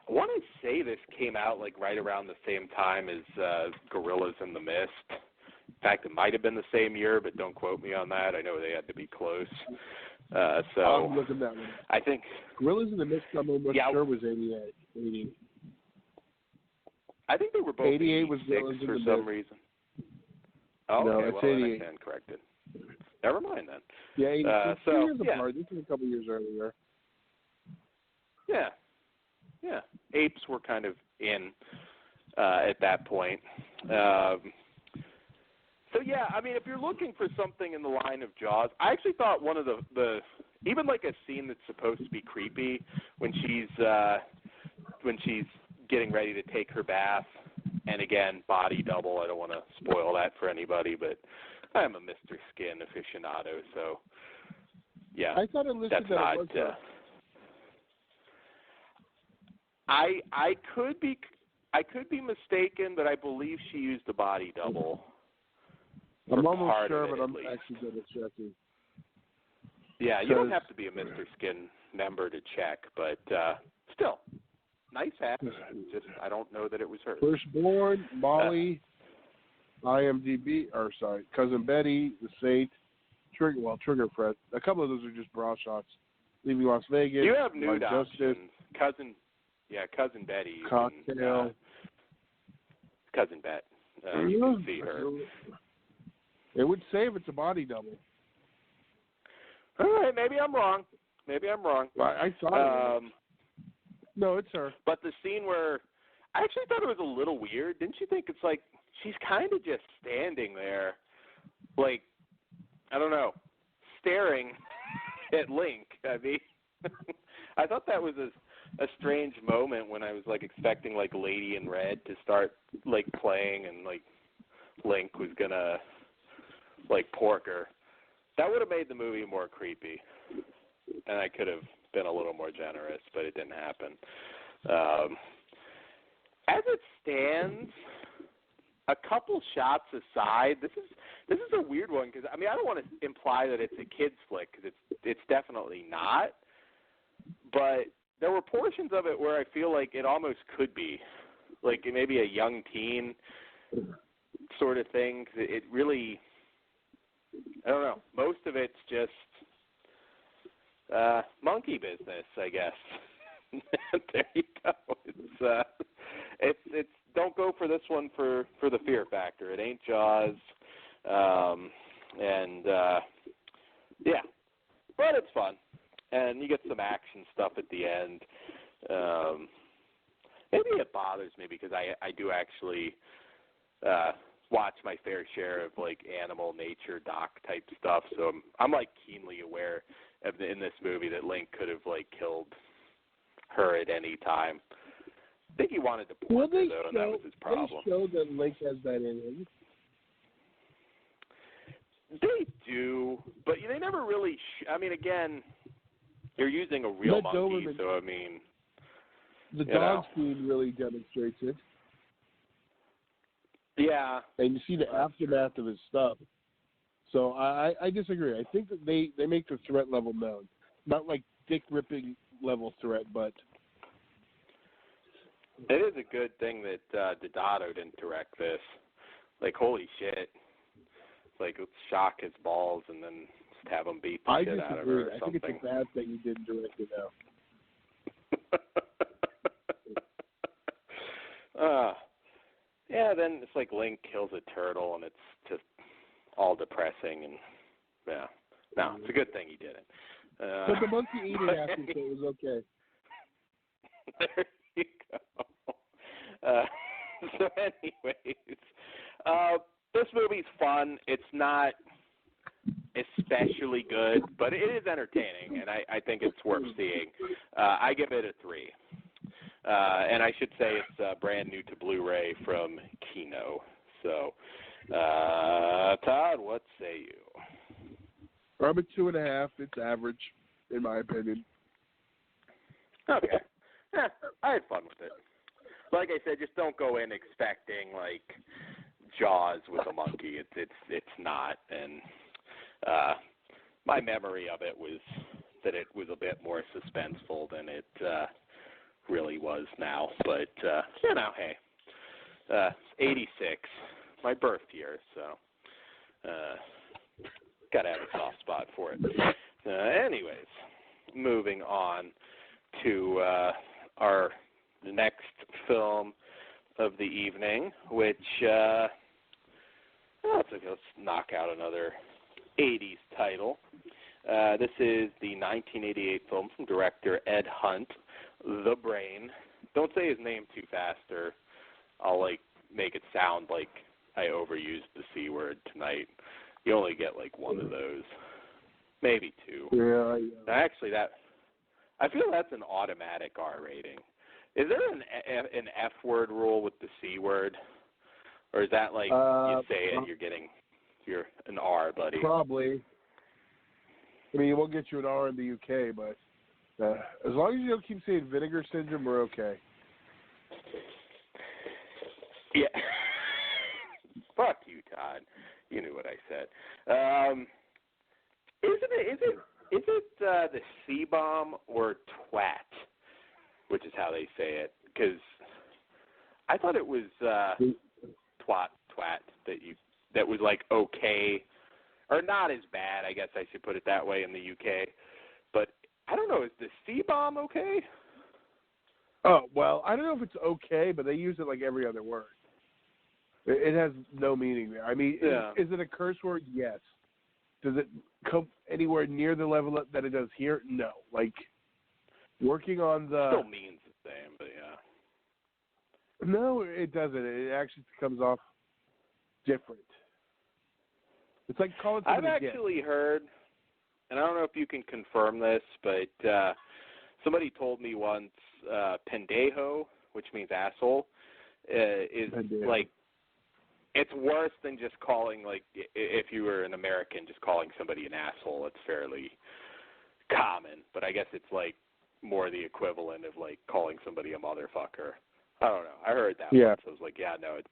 [SPEAKER 8] want to say this came out like right around the same time as Gorillas in the Mist. In fact, it might have been the same year, but don't quote me on that. I know they had to be close. So
[SPEAKER 9] I'm looking that one.
[SPEAKER 8] I think
[SPEAKER 9] Gorillas in the Mist, I'm almost sure was 88. 80.
[SPEAKER 8] I think they were both
[SPEAKER 9] 88 was
[SPEAKER 8] for some reason. Oh,
[SPEAKER 9] no,
[SPEAKER 8] okay.
[SPEAKER 9] it's
[SPEAKER 8] Well,
[SPEAKER 9] 88.
[SPEAKER 8] then I stand corrected. Never mind then.
[SPEAKER 9] Yeah, 82. 2 years apart. This is a couple years earlier.
[SPEAKER 8] Yeah. Apes were kind of in at that point. So yeah, I mean, if you're looking for something in the line of Jaws, I actually thought one of the even like a scene that's supposed to be creepy when she's getting ready to take her bath, and again, body double. I don't want to spoil that for anybody, but I'm a Mr. Skin aficionado, so yeah.
[SPEAKER 9] I thought it listed that it was her.
[SPEAKER 8] I could be mistaken, but I believe she used a body double.
[SPEAKER 9] I'm almost sure, but I'm actually good at checking.
[SPEAKER 8] Yeah, you don't have to be a Mr. Skin member to check, but still, nice hat. Just I don't know that it was her.
[SPEAKER 9] Firstborn, Molly, Cousin Betty, The Saint, Trigger Fred. A couple of those are just bra shots. Leaving Las Vegas.
[SPEAKER 8] You have nude options.
[SPEAKER 9] Justice.
[SPEAKER 8] Cousin Betty.
[SPEAKER 9] Cocktail.
[SPEAKER 8] Cousin Bet. You can see her.
[SPEAKER 9] It would say if it's a body double.
[SPEAKER 8] All right, maybe I'm wrong.
[SPEAKER 9] I thought no, it's her.
[SPEAKER 8] But the scene where I actually thought it was a little weird. Didn't you think it's like she's kind of just standing there, like, I don't know, staring at Link. I mean, I thought that was a strange moment when I was like expecting like Lady in Red to start like playing and like Link was gonna like pork her. That would have made the movie more creepy, and I could have been a little more generous, but it didn't happen. As it stands, a couple shots aside, this is a weird one because I mean I don't want to imply that it's a kids flick because it's definitely not, but there were portions of it where I feel like it almost could be, like maybe a young teen sort of thing. 'Cause it really, I don't know. Most of it's just monkey business, I guess. There you go. It's don't go for this one for the fear factor. It ain't Jaws, yeah, but it's fun, and you get some action stuff at the end. Maybe it bothers me because I do actually watch my fair share of like animal nature doc type stuff, so I'm like keenly aware of in this movie that Link could have like killed her at any time. I think he wanted to point her though, and that was his problem.
[SPEAKER 9] They show that Link has that in him.
[SPEAKER 8] They do, but they never really. I mean, again, you're using a real monkey, so I mean,
[SPEAKER 9] the dog scene really demonstrates it.
[SPEAKER 8] Yeah,
[SPEAKER 9] and you see the aftermath of his stuff. So I disagree. I think that they make the threat level known, not like dick ripping level threat, but
[SPEAKER 8] it is a good thing that Deodato didn't direct this. Like, holy shit. Like, let's shock his balls and then just have him beat the shit out of her or something.
[SPEAKER 9] I think it's a bad thing you didn't direct it now.
[SPEAKER 8] Yeah, then it's like Link kills a turtle and it's just all depressing and, yeah. No, it's a good thing he didn't.
[SPEAKER 9] But the monkey ate it after, so it was okay.
[SPEAKER 8] There you go. So anyways, this movie's fun. It's not especially good, but it is entertaining, and I think it's worth seeing. I give it a 3. And I should say it's brand new to Blu-ray from Kino. So, Todd, what say you?
[SPEAKER 9] I'm at 2.5. It's average, in my opinion.
[SPEAKER 8] Okay. Yeah, I had fun with it. Like I said, just don't go in expecting like Jaws with a monkey. It's not. And my memory of it was that it was a bit more suspenseful than it really was now. But hey, 86, my birth year, so gotta have a soft spot for it. Anyways, moving on to our next film of the evening, which let's knock out another 80s title. This is the 1988 film from director Ed Hunt, The Brain. Don't say his name too fast, or I'll make it sound like I overused the C word tonight. You only get one of those, maybe 2.
[SPEAKER 9] Yeah.
[SPEAKER 8] Actually, I feel that's an automatic R rating. Is there an F word rule with the C word, or is that you say it, you're an R, buddy?
[SPEAKER 9] Probably. I mean, it won't get you an R in the UK, but as long as you don't keep saying vinegar syndrome, we're okay.
[SPEAKER 8] Yeah. Fuck you, Todd. You knew what I said. Is it the C-bomb or twat, which is how they say it? Because I thought it was twat that was okay, or not as bad. I guess I should put it that way in the UK. But I don't know. Is the C-bomb okay?
[SPEAKER 9] Oh, well, I don't know if it's okay, but they use it every other word. It has no meaning there. I mean, is it a curse word? Yes. Does it come anywhere near the level that it does here? No. Working on the...
[SPEAKER 8] Still means the same, but yeah.
[SPEAKER 9] No, it doesn't. It actually comes off different. It's like calling somebody
[SPEAKER 8] I've actually heard, and I don't know if you can confirm this, but somebody told me once pendejo, which means asshole, is
[SPEAKER 9] pendejo.
[SPEAKER 8] It's worse than just calling, if you were an American, just calling somebody an asshole. It's fairly common, but I guess it's, more the equivalent of, calling somebody a motherfucker. I don't know. I heard that once. I was like, yeah, no, it's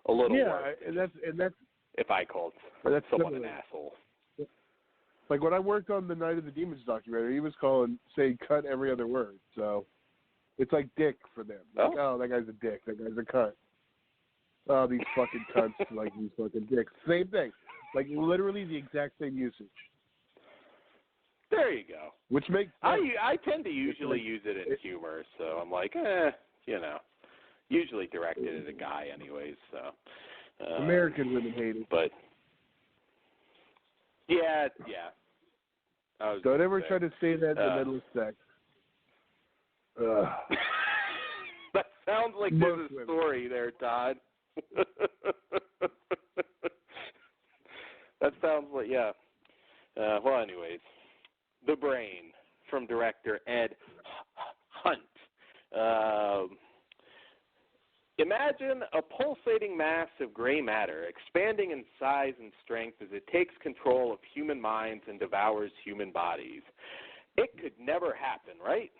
[SPEAKER 8] a little worse.
[SPEAKER 9] And that's
[SPEAKER 8] if I called someone an asshole.
[SPEAKER 9] When I worked on the Night of the Demons documentary, he was saying cut every other word. So it's like dick for them. Oh, that guy's a dick. That guy's a cunt. Oh, these fucking cunts, these fucking dicks. Same thing. Literally the exact same usage.
[SPEAKER 8] There you go.
[SPEAKER 9] Which makes
[SPEAKER 8] I tend to usually use it in humor, so I'm like, usually directed at a guy anyways. So
[SPEAKER 9] American women hate it.
[SPEAKER 8] But yeah.
[SPEAKER 9] Don't ever try to say that in the middle of sex.
[SPEAKER 8] That sounds like there's a story there, Todd. That sounds like, yeah. Well, anyways, The Brain from director Ed Hunt. Imagine a pulsating mass of gray matter expanding in size and strength as it takes control of human minds and devours human bodies. It could never happen, right?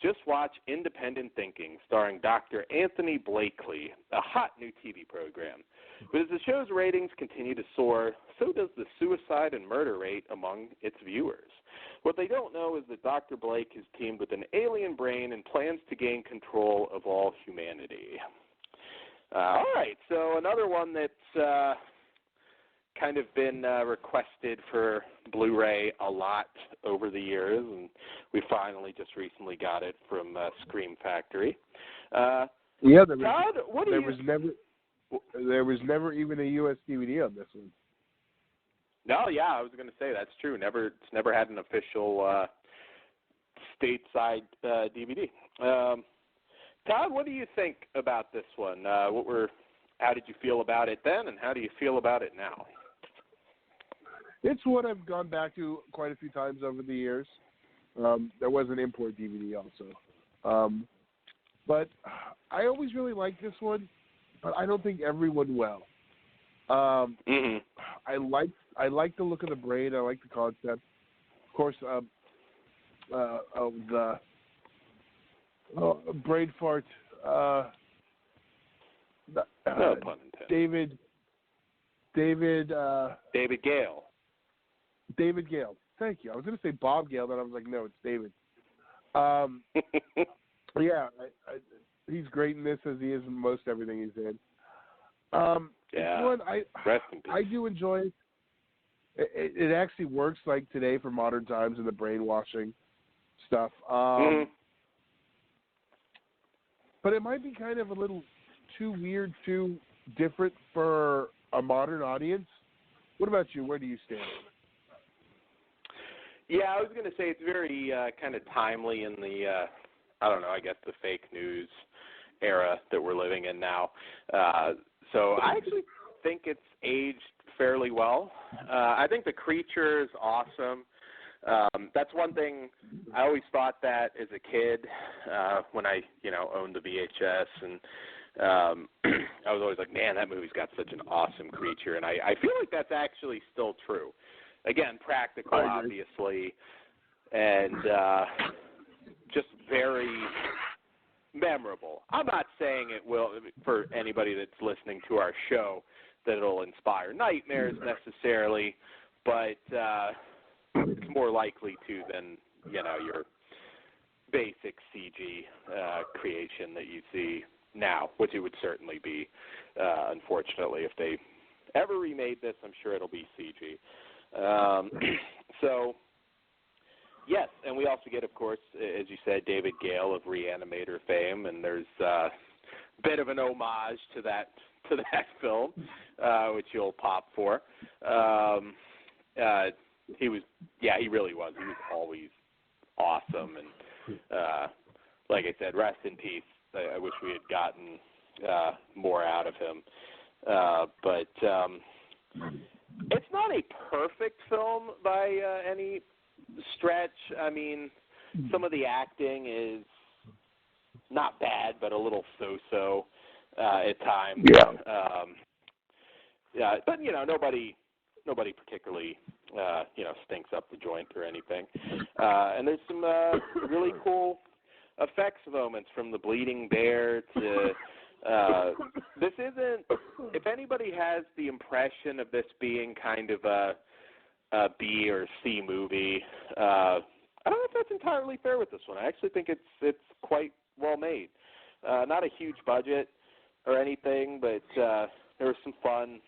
[SPEAKER 8] Just watch Independent Thinking, starring Dr. Anthony Blakely, a hot new TV program. But as the show's ratings continue to soar, so does the suicide and murder rate among its viewers. What they don't know is that Dr. Blake has teamed with an alien brain and plans to gain control of all humanity. All right, so another one that's kind of been requested for Blu-ray a lot over the years, and we finally just recently got it from Scream Factory.
[SPEAKER 9] Todd, there was never even a U.S. DVD on this one.
[SPEAKER 8] No, yeah, I was going to say that's true. It's never had an official stateside DVD. Todd, what do you think about this one? How did you feel about it then, and how do you feel about it now?
[SPEAKER 9] It's what I've gone back to quite a few times over the years. There was an import DVD also. But I always really liked this one, but I don't think everyone will. I like the look of the brain. I like the concept. Of course, the brain fart.
[SPEAKER 8] No pun intended.
[SPEAKER 9] David
[SPEAKER 8] Gale.
[SPEAKER 9] David Gale. Thank you. I was going to say Bob Gale, but I was like, no, it's David. Yeah, he's great in this, as he is in most everything he's in.
[SPEAKER 8] Yeah.
[SPEAKER 9] One,
[SPEAKER 8] Rest in peace.
[SPEAKER 9] I do enjoy it. It actually works like today for modern times and the brainwashing stuff. But it might be kind of a little too weird, too different for a modern audience. What about you? Where do you stand?
[SPEAKER 8] Yeah, I was going to say it's very kind of timely in the, I guess the fake news era that we're living in now. So I actually think it's aged fairly well. I think the creature is awesome. That's one thing I always thought that as a kid when I, owned the VHS, and I was always like, man, that movie's got such an awesome creature. And I feel like that's actually still true. Again, practical, obviously, and just very memorable. I'm not saying it will, for anybody that's listening to our show, that it'll inspire nightmares necessarily, but it's more likely to than, your basic CG creation that you see now, which it would certainly be, unfortunately. If they ever remade this, I'm sure it'll be CG. So, yes, and we also get, of course, as you said, David Gale of Reanimator fame, and there's a bit of an homage to that film, which you'll pop for. He really was. He was always awesome, and like I said, rest in peace. I wish we had gotten more out of him, but it's not a perfect film by any stretch. I mean, some of the acting is not bad, but a little so-so at times. Yeah. But nobody particularly stinks up the joint or anything. And there's some really cool effects moments, from the bleeding bear to this isn't. If anybody has the impression of this being kind of a B or C movie, I don't know if that's entirely fair with this one. I actually think it's quite well made. Not a huge budget or anything, but there were some fun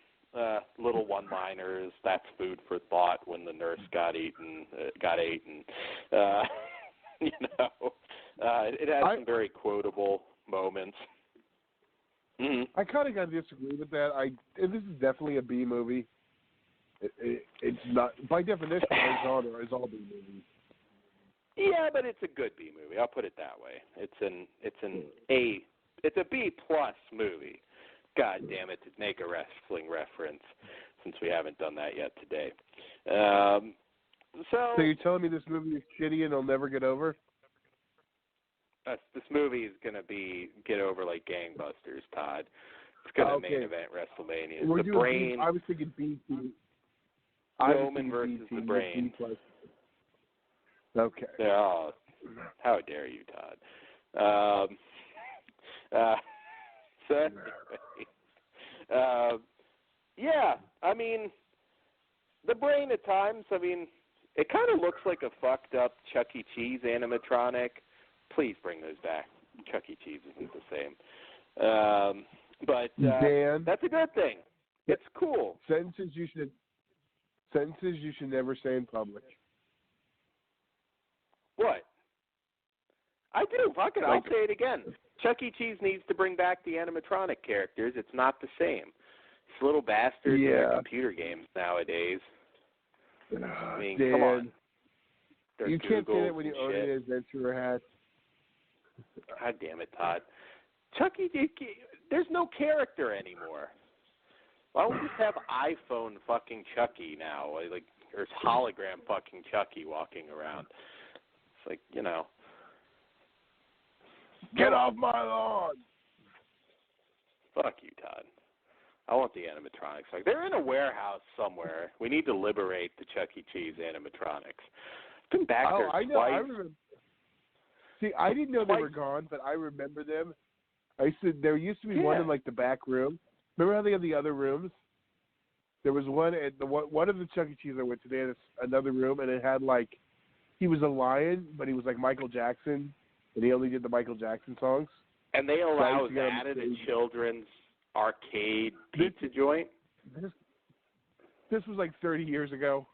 [SPEAKER 8] little one-liners. That's food for thought when the nurse got eaten. It has some very quotable moments.
[SPEAKER 9] I kind of got to disagree with that. This is definitely a B movie. It's not, by definition, our genre is all B movies.
[SPEAKER 8] Yeah, but it's a good B movie. I'll put it that way. It's a B plus movie. God damn it, to make a wrestling reference, since we haven't done that yet today. So
[SPEAKER 9] you're telling me this movie is shitty and it'll never get over?
[SPEAKER 8] This movie is going to get over like gangbusters, Todd. It's going to main event WrestleMania.
[SPEAKER 9] We're
[SPEAKER 8] the Brain.
[SPEAKER 9] I was thinking B team.
[SPEAKER 8] Roman versus the Brain.
[SPEAKER 9] Okay.
[SPEAKER 8] Oh, how dare you, Todd? So anyway, yeah, I mean, the Brain at times, I mean, it kind of looks like a fucked up Chuck E. Cheese animatronic. Please bring those back. Chuck E. Cheese isn't the same. But
[SPEAKER 9] Dan,
[SPEAKER 8] that's a good thing. It's cool.
[SPEAKER 9] Sentences you should never say in public.
[SPEAKER 8] What? I do. Fuck it. I'll say it again. Chuck E. Cheese needs to bring back the animatronic characters. It's not the same. These little bastards in their computer games nowadays. I mean,
[SPEAKER 9] Dan,
[SPEAKER 8] come on.
[SPEAKER 9] You can't say that when you own an adventurer hat.
[SPEAKER 8] God damn it, Todd. Chuck E. Cheese, there's no character anymore. Why don't we just have iPhone fucking Chucky now? Like, there's hologram fucking Chucky walking around. It's like, you know.
[SPEAKER 9] Get off my lawn!
[SPEAKER 8] Fuck you, Todd. I want the animatronics. Like, they're in a warehouse somewhere. We need to liberate the Chuck E. Cheese animatronics. Been back there twice.
[SPEAKER 9] I know. I remember. See, I didn't know they were gone, but I remember them. There used to be one in like the back room. Remember how they had the other rooms? There was one at one of the Chuck E. Cheese I went to. They had another room, and it had like he was a lion, but he was like Michael Jackson, and he only did the Michael Jackson songs.
[SPEAKER 8] And they allow that at a children's arcade pizza joint?
[SPEAKER 9] This was like 30 years ago.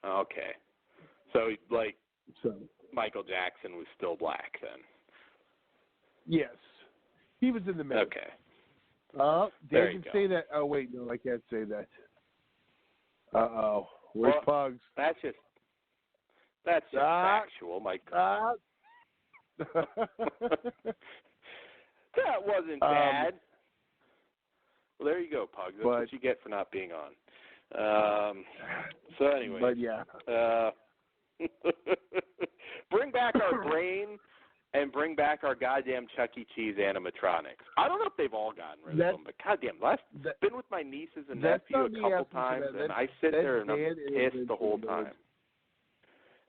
[SPEAKER 8] Okay. So, Michael Jackson was still black then?
[SPEAKER 9] Yes. He was in the middle.
[SPEAKER 8] Okay.
[SPEAKER 9] They can say that. Oh, wait, no, I can't say that. Uh-oh. Where's Pugs?
[SPEAKER 8] That's just factual, Mike. That wasn't bad. Well, there you go, Pugs. That's what you get for not being on. So anyway.
[SPEAKER 9] But yeah.
[SPEAKER 8] Bring back our Brain and bring back our goddamn Chuck E. Cheese animatronics. I don't know if they've all gotten rid of them, but goddamn, I've been with my nieces and nephew a couple times, and I sit there and I'm pissed the whole time.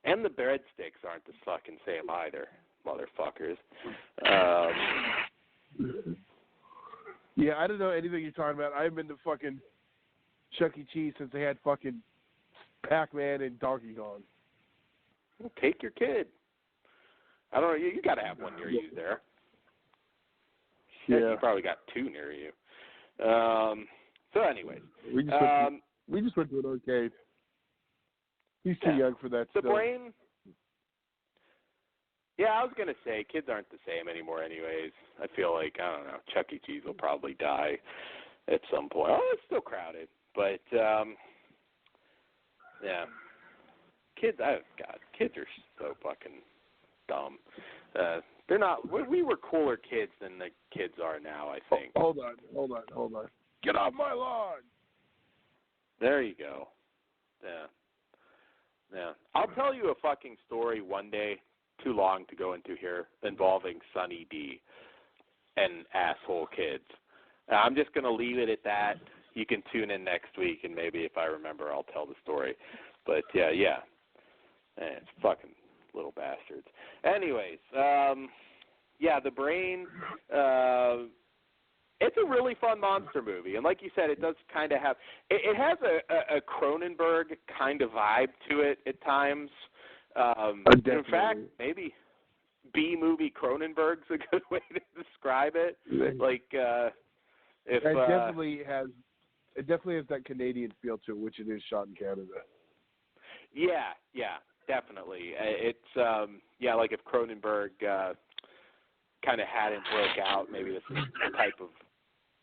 [SPEAKER 8] And the breadsticks aren't the fucking same either, motherfuckers.
[SPEAKER 9] Yeah, I don't know anything you're talking about. I haven't been to fucking Chuck E. Cheese since they had fucking Pac-Man and Donkey Kong.
[SPEAKER 8] Well, take your kid. I don't know. You got to have one near you there.
[SPEAKER 9] Yeah.
[SPEAKER 8] You probably got two near you. So, anyways.
[SPEAKER 9] We just went to an arcade. He's too young for that
[SPEAKER 8] The
[SPEAKER 9] still.
[SPEAKER 8] Brain. Yeah, I was going to say, kids aren't the same anymore anyways. I feel like, I don't know, Chuck E. Cheese will probably die at some point. Oh, it's still crowded. But, yeah. Kids, kids are so fucking dumb. They're not, we were cooler kids than the kids are now, I think.
[SPEAKER 9] Hold on. Get off my lawn!
[SPEAKER 8] There you go. Yeah. I'll tell you a fucking story one day, too long to go into here, involving Sunny D and asshole kids. I'm just going to leave it at that. You can tune in next week, and maybe if I remember, I'll tell the story. But, yeah. It's fucking little bastards. Anyways, The Brain, it's a really fun monster movie. And like you said, it does kind of have, it has a Cronenberg kind of vibe to it at times. In fact, maybe B-movie Cronenberg's a good way to describe it. Like, if... It definitely has that Canadian feel to it, which it is shot in Canada. Yeah, definitely. It's, like if Cronenberg kind of hadn't broke out. Maybe this is the type of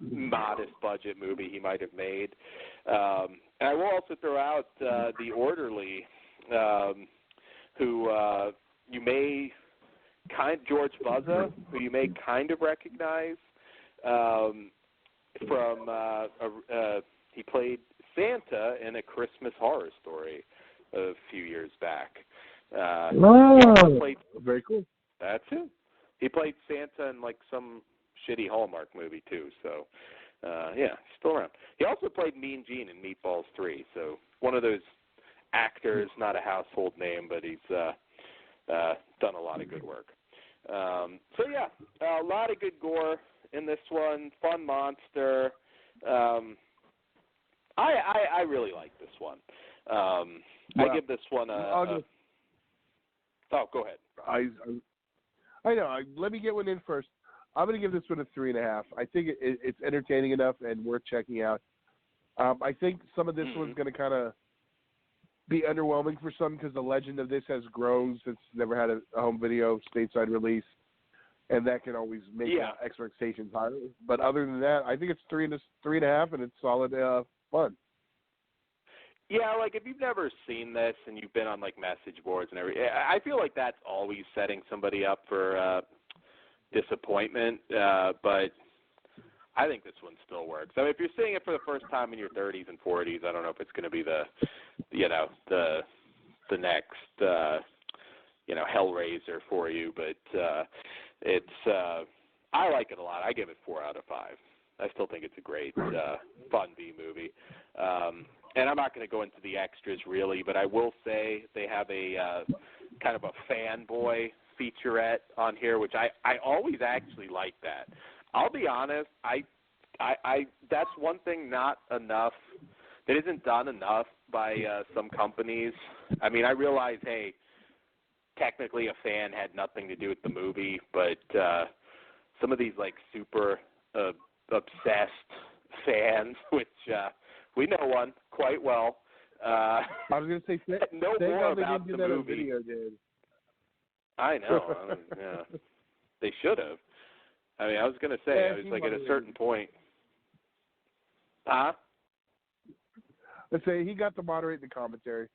[SPEAKER 8] modest budget movie he might have made. And I will also throw out The Orderly, who you may George Buzza, who you may kind of recognize from he played Santa in A Christmas Horror Story a few years back.
[SPEAKER 9] Very cool.
[SPEAKER 8] That's him. He played Santa in like some shitty Hallmark movie too. So, yeah, still around. He also played Mean Gene in Meatballs 3. So one of those actors, not a household name, but he's done a lot of good work. So yeah, a lot of good gore in this one. Fun monster. I really like this one. I give this one oh, go ahead.
[SPEAKER 9] I know. Let me get one in first. I'm going to give this one a 3.5. I think it's entertaining enough and worth checking out. I think some of this one's going to kind of be underwhelming for some because the legend of this has grown since it's never had a home video stateside release, and that can always make expectations higher. But other than that, I think it's 3.5, and it's solid fun.
[SPEAKER 8] Yeah, like if you've never seen this and you've been on like message boards and everything, I feel like that's always setting somebody up for disappointment. But I think this one still works. I mean, if you're seeing it for the first time in your 30s and 40s, I don't know if it's going to be the next Hellraiser for you, but it's I like it a lot. I give it 4 out of 5. I still think it's a great fun B movie. And I'm not going to go into the extras really, but I will say they have a kind of a fanboy featurette on here, which I always actually like that. I'll be honest, I that's one thing not enough that isn't done enough by some companies. I mean, I realize, hey, technically a fan had nothing to do with the movie, but some of these like super obsessed fans, which we know one quite well.
[SPEAKER 9] I was going to say,
[SPEAKER 8] know more about the movie.
[SPEAKER 9] Video, dude.
[SPEAKER 8] I know. Yeah. They should have. I mean, I was going to say, I was like at a certain point. Huh?
[SPEAKER 9] Let's say he got to moderate the commentary.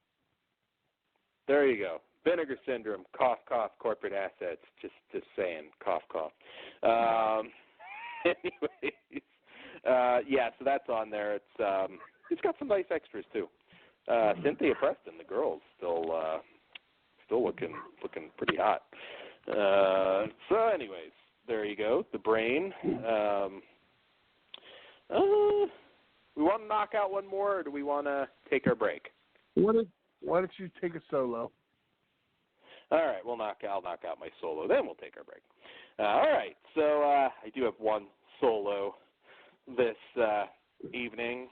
[SPEAKER 8] There you go. Vinegar syndrome, cough, cough, corporate assets. Just saying, cough, cough. Anyways, yeah, so that's on there. It's got some nice extras too. Cynthia Preston, the girl's still looking pretty hot. So, anyways, there you go. The Brain. We want to knock out one more, or do we want to take our break?
[SPEAKER 9] Why don't you take a solo?
[SPEAKER 8] All right, I'll knock out my solo. Then we'll take our break. All right, so I do have one solo this evening.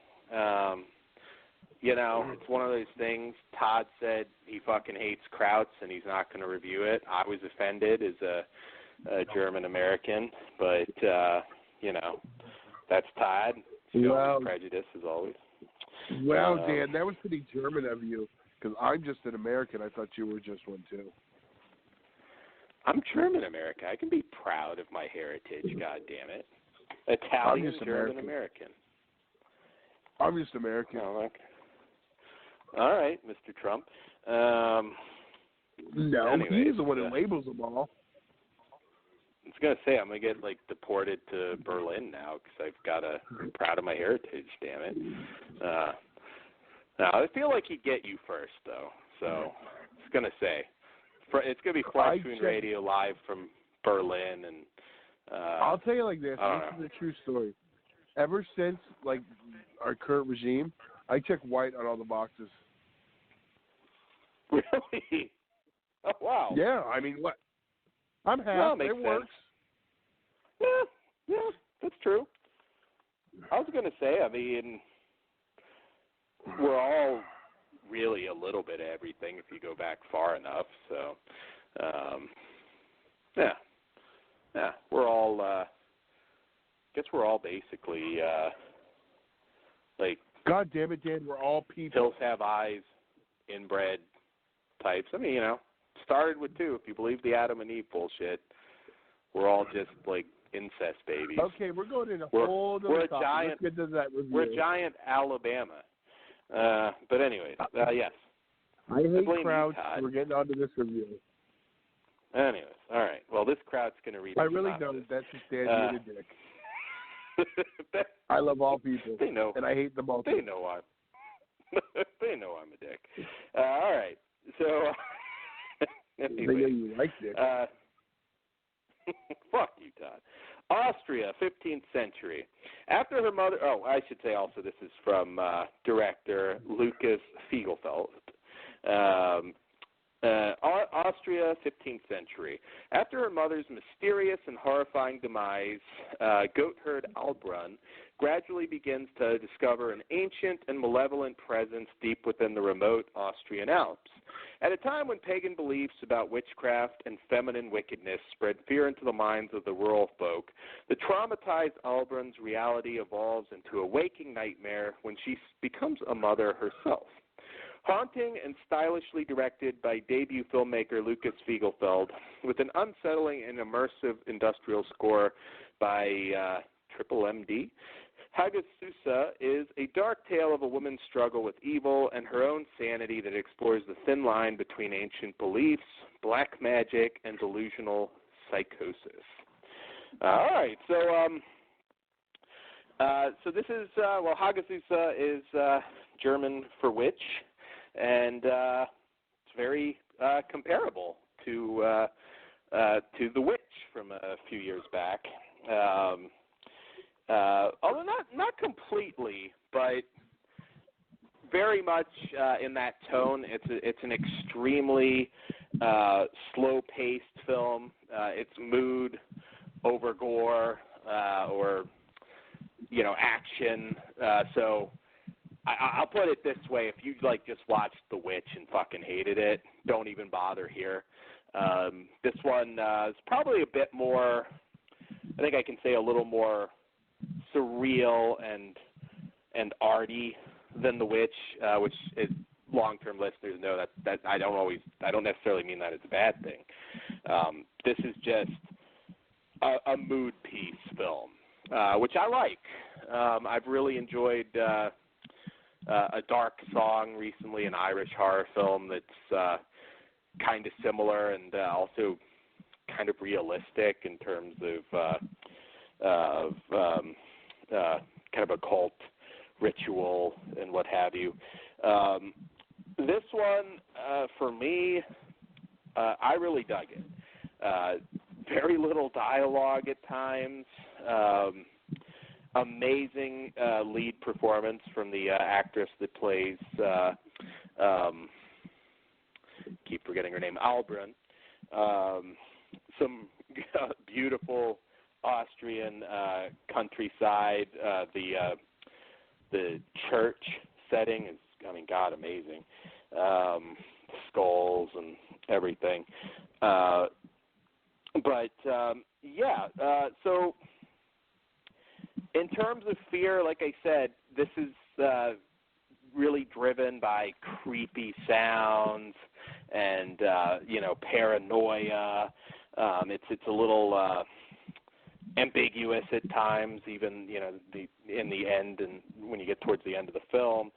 [SPEAKER 8] It's one of those things. Todd said he fucking hates Krauts and he's not going to review it. I was offended as a German American, but that's Todd.
[SPEAKER 9] Wow.
[SPEAKER 8] Prejudice as always.
[SPEAKER 9] Wow, Dan, that was pretty German of you. Because I'm just an American. I thought you were just one too.
[SPEAKER 8] I'm German American. I can be proud of my heritage. God damn it. Italian, German American.
[SPEAKER 9] I'm just American.
[SPEAKER 8] Oh, okay. All right, Mr. Trump.
[SPEAKER 9] No,
[SPEAKER 8] anyways,
[SPEAKER 9] he's the one who labels them all.
[SPEAKER 8] I was going to say, I'm going to get, deported to Berlin now because I'm proud of my heritage, damn it. Now, I feel like he'd get you first, though. So, I was going to say, it's going to be Flash Moon Radio live from Berlin. And
[SPEAKER 9] I'll tell you like this. This is a true story. Ever since, our current regime, I check white on all the boxes.
[SPEAKER 8] Really? Oh, wow.
[SPEAKER 9] Yeah, I mean, what? I'm half.
[SPEAKER 8] Well, it
[SPEAKER 9] works.
[SPEAKER 8] Yeah, that's true. I was going to say, I mean, we're all really a little bit of everything if you go back far enough. So, yeah, we're all. I guess we're all basically
[SPEAKER 9] God damn it, Dan, we're all people.
[SPEAKER 8] Pills have eyes, inbred types. I mean, started with 2. If you believe the Adam and Eve bullshit, we're all just like incest babies.
[SPEAKER 9] Okay, we're going in a whole other topic. Let's get to that review.
[SPEAKER 8] We're a giant Alabama. But anyways, yes.
[SPEAKER 9] I hate crowds. We're getting on to this review.
[SPEAKER 8] Anyways, all right. Well, this crowd's going to read.
[SPEAKER 9] I really don't. That's just Dan being a dick. I love all people.
[SPEAKER 8] They know,
[SPEAKER 9] and I hate them all.
[SPEAKER 8] They know they know I'm a dick. All right. So. Anyway,
[SPEAKER 9] they know you like dick.
[SPEAKER 8] Fuck you, Todd. Austria, 15th century. After her mother... Oh, I should say also this is from director Lucas Fiegelfeld. Austria, 15th century. After her mother's mysterious and horrifying demise, goatherd Albrun gradually begins to discover an ancient and malevolent presence deep within the remote Austrian Alps. At a time when pagan beliefs about witchcraft and feminine wickedness spread fear into the minds of the rural folk, the traumatized Albrun's reality evolves into a waking nightmare when she becomes a mother herself. Haunting and stylishly directed by debut filmmaker Lucas Fiegelfeld, with an unsettling and immersive industrial score by Triple MD, Hagasusa is a dark tale of a woman's struggle with evil and her own sanity that explores the thin line between ancient beliefs, black magic, and delusional psychosis. All right, so this is Hagasusa is German for witch, and it's very comparable to The Witch from a few years back. Although not completely, but very much in that tone. It's an extremely slow-paced film. It's mood over gore or action. So I'll put it this way: if you just watched The Witch and fucking hated it, don't even bother here. This one is probably a bit more. I think I can say a little more surreal and arty than The Witch, which is long-term listeners know that I don't necessarily mean that as a bad thing. This is just a mood piece film, which I like. I've really enjoyed a dark song recently, an Irish horror film that's kind of similar and also kind of realistic in terms of kind of occult ritual and what have you. This one, for me, I really dug it. Very little dialogue at times. Amazing lead performance from the actress that plays, keep forgetting her name, Albrun. Some beautiful Austrian countryside. The church setting is, amazing. Skulls and everything. So in terms of fear, like I said, this is really driven by creepy sounds and paranoia. It's a little ambiguous at times, even in the end and when you get towards the end of the film.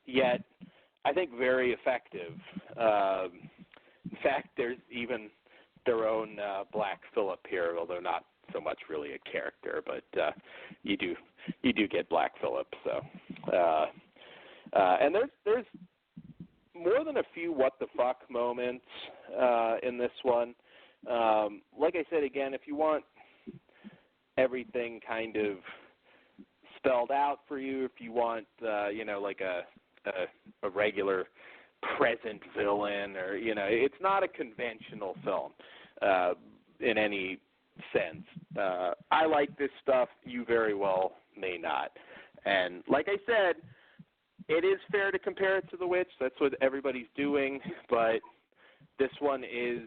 [SPEAKER 8] Yet, I think very effective. In fact, there's even their own Black Phillip here, although not so much really a character, but you do get Black Phillip. So, and there's more than a few what the fuck moments in this one. Like I said, again, if you want everything kind of spelled out for you, if you want, like a regular present villain, or it's not a conventional film in any sense. I like this stuff. You very well may not. And like I said, it is fair to compare it to The Witch. That's what everybody's doing. But this one is,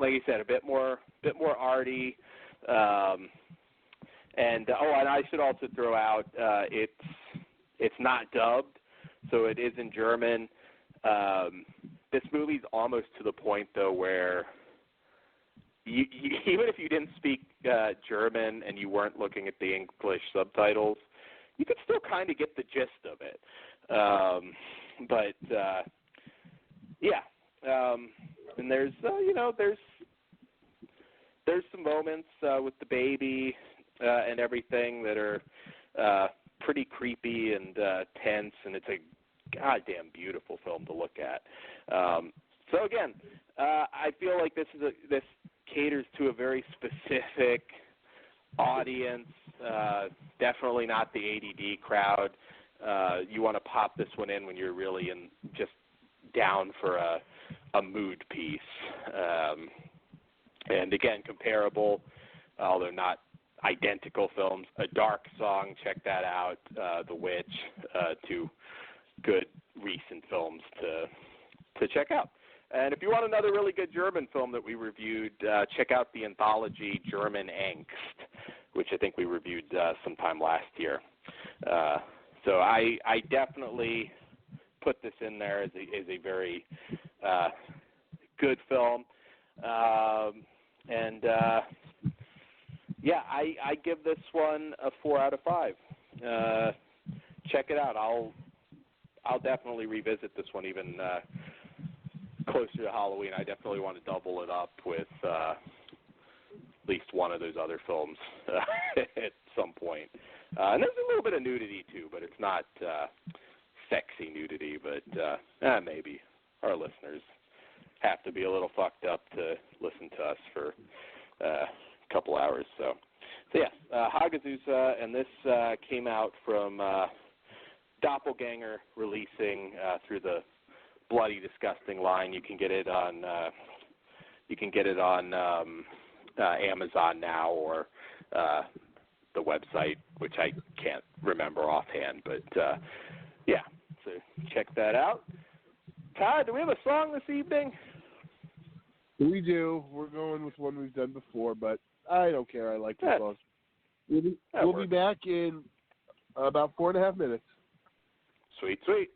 [SPEAKER 8] like I said, a bit more arty. And I should also throw out it's not dubbed, so it is in German. This movie's almost to the point though where even if you didn't speak German and you weren't looking at the English subtitles, you could still kind of get the gist of it. And there's there's some moments with the baby and everything that are pretty creepy and tense, and it's a goddamn beautiful film to look at. So again, I feel like this caters to a very specific audience. Definitely not the ADD crowd. You want to pop this one in when you're really just down for a mood piece. And again, comparable, although not identical films. A Dark Song, check that out. The Witch, two good recent films to check out. And if you want another really good German film that we reviewed, check out the anthology German Angst, which I think we reviewed sometime last year. So I definitely put this in there as a very good film. I give this one a 4 out of 5. Check it out. I'll definitely revisit this one even closer to Halloween. I definitely want to double it up with at least one of those other films at some point. And there's a little bit of nudity too, but it's not sexy nudity. But maybe our listeners have to be a little fucked up to listen to us for a couple hours. So yeah, Hagazusa, and this came out from Doppelganger releasing through the Bloody Disgusting line. You can get it on Amazon now, or the website, which I can't remember offhand. But yeah, so check that out. Todd, do we have a song this evening?
[SPEAKER 9] We do. We're going with one we've done before, but I don't care. I like the song. We'll be back in about 4.5 minutes.
[SPEAKER 8] Sweet, sweet.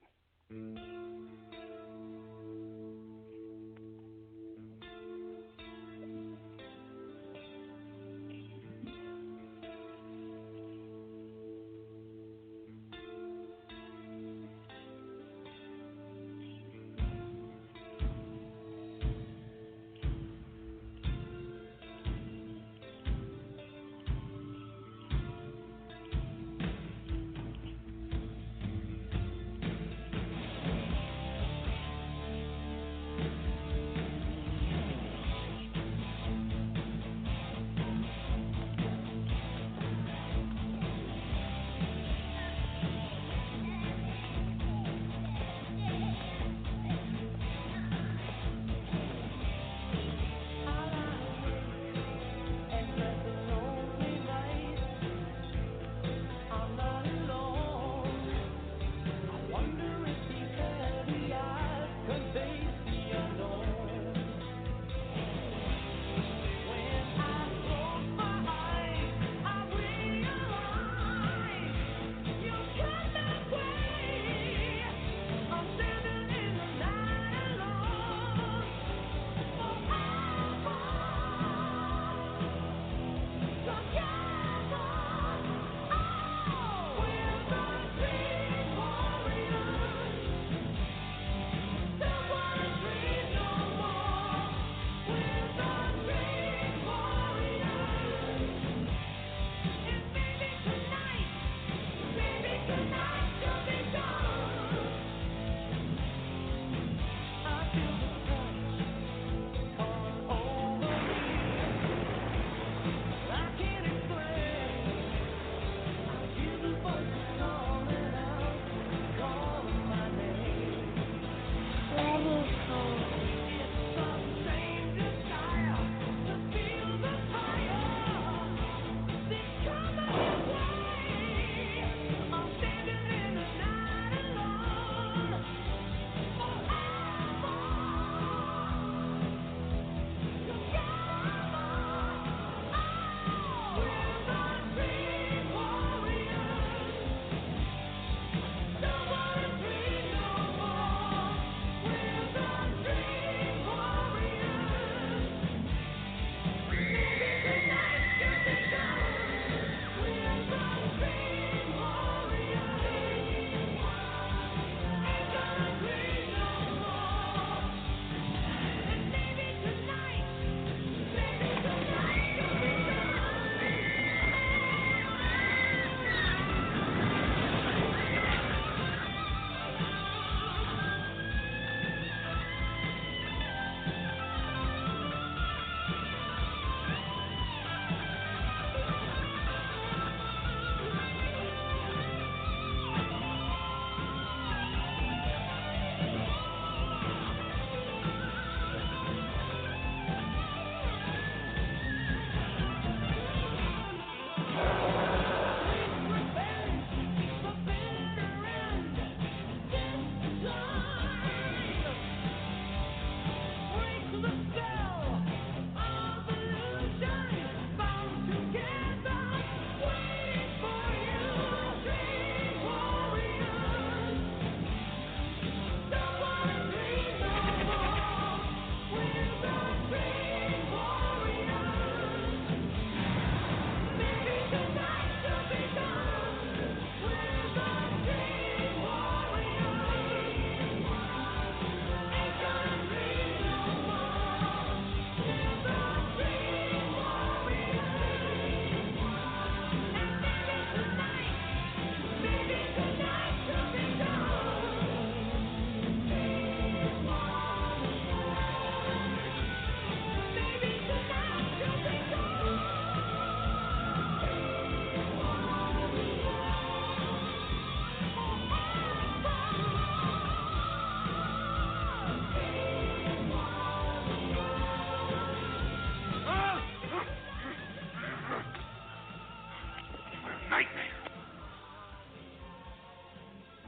[SPEAKER 1] nightmare.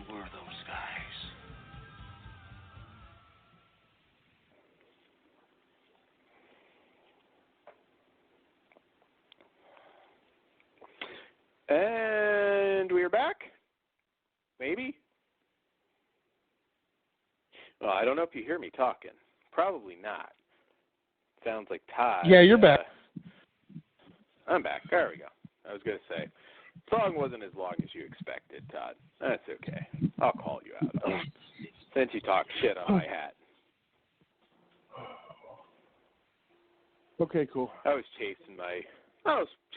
[SPEAKER 1] Who were those guys?
[SPEAKER 8] And we're back? Maybe? Well, I don't know if you hear me talking. Probably not. Sounds like Todd.
[SPEAKER 9] Yeah, you're back.
[SPEAKER 8] I'm back. There we go. I was going to say, song wasn't as long as you expected, Todd. That's okay. I'll call you out on it. Since you talk shit on my hat.
[SPEAKER 9] Okay, cool.
[SPEAKER 8] I was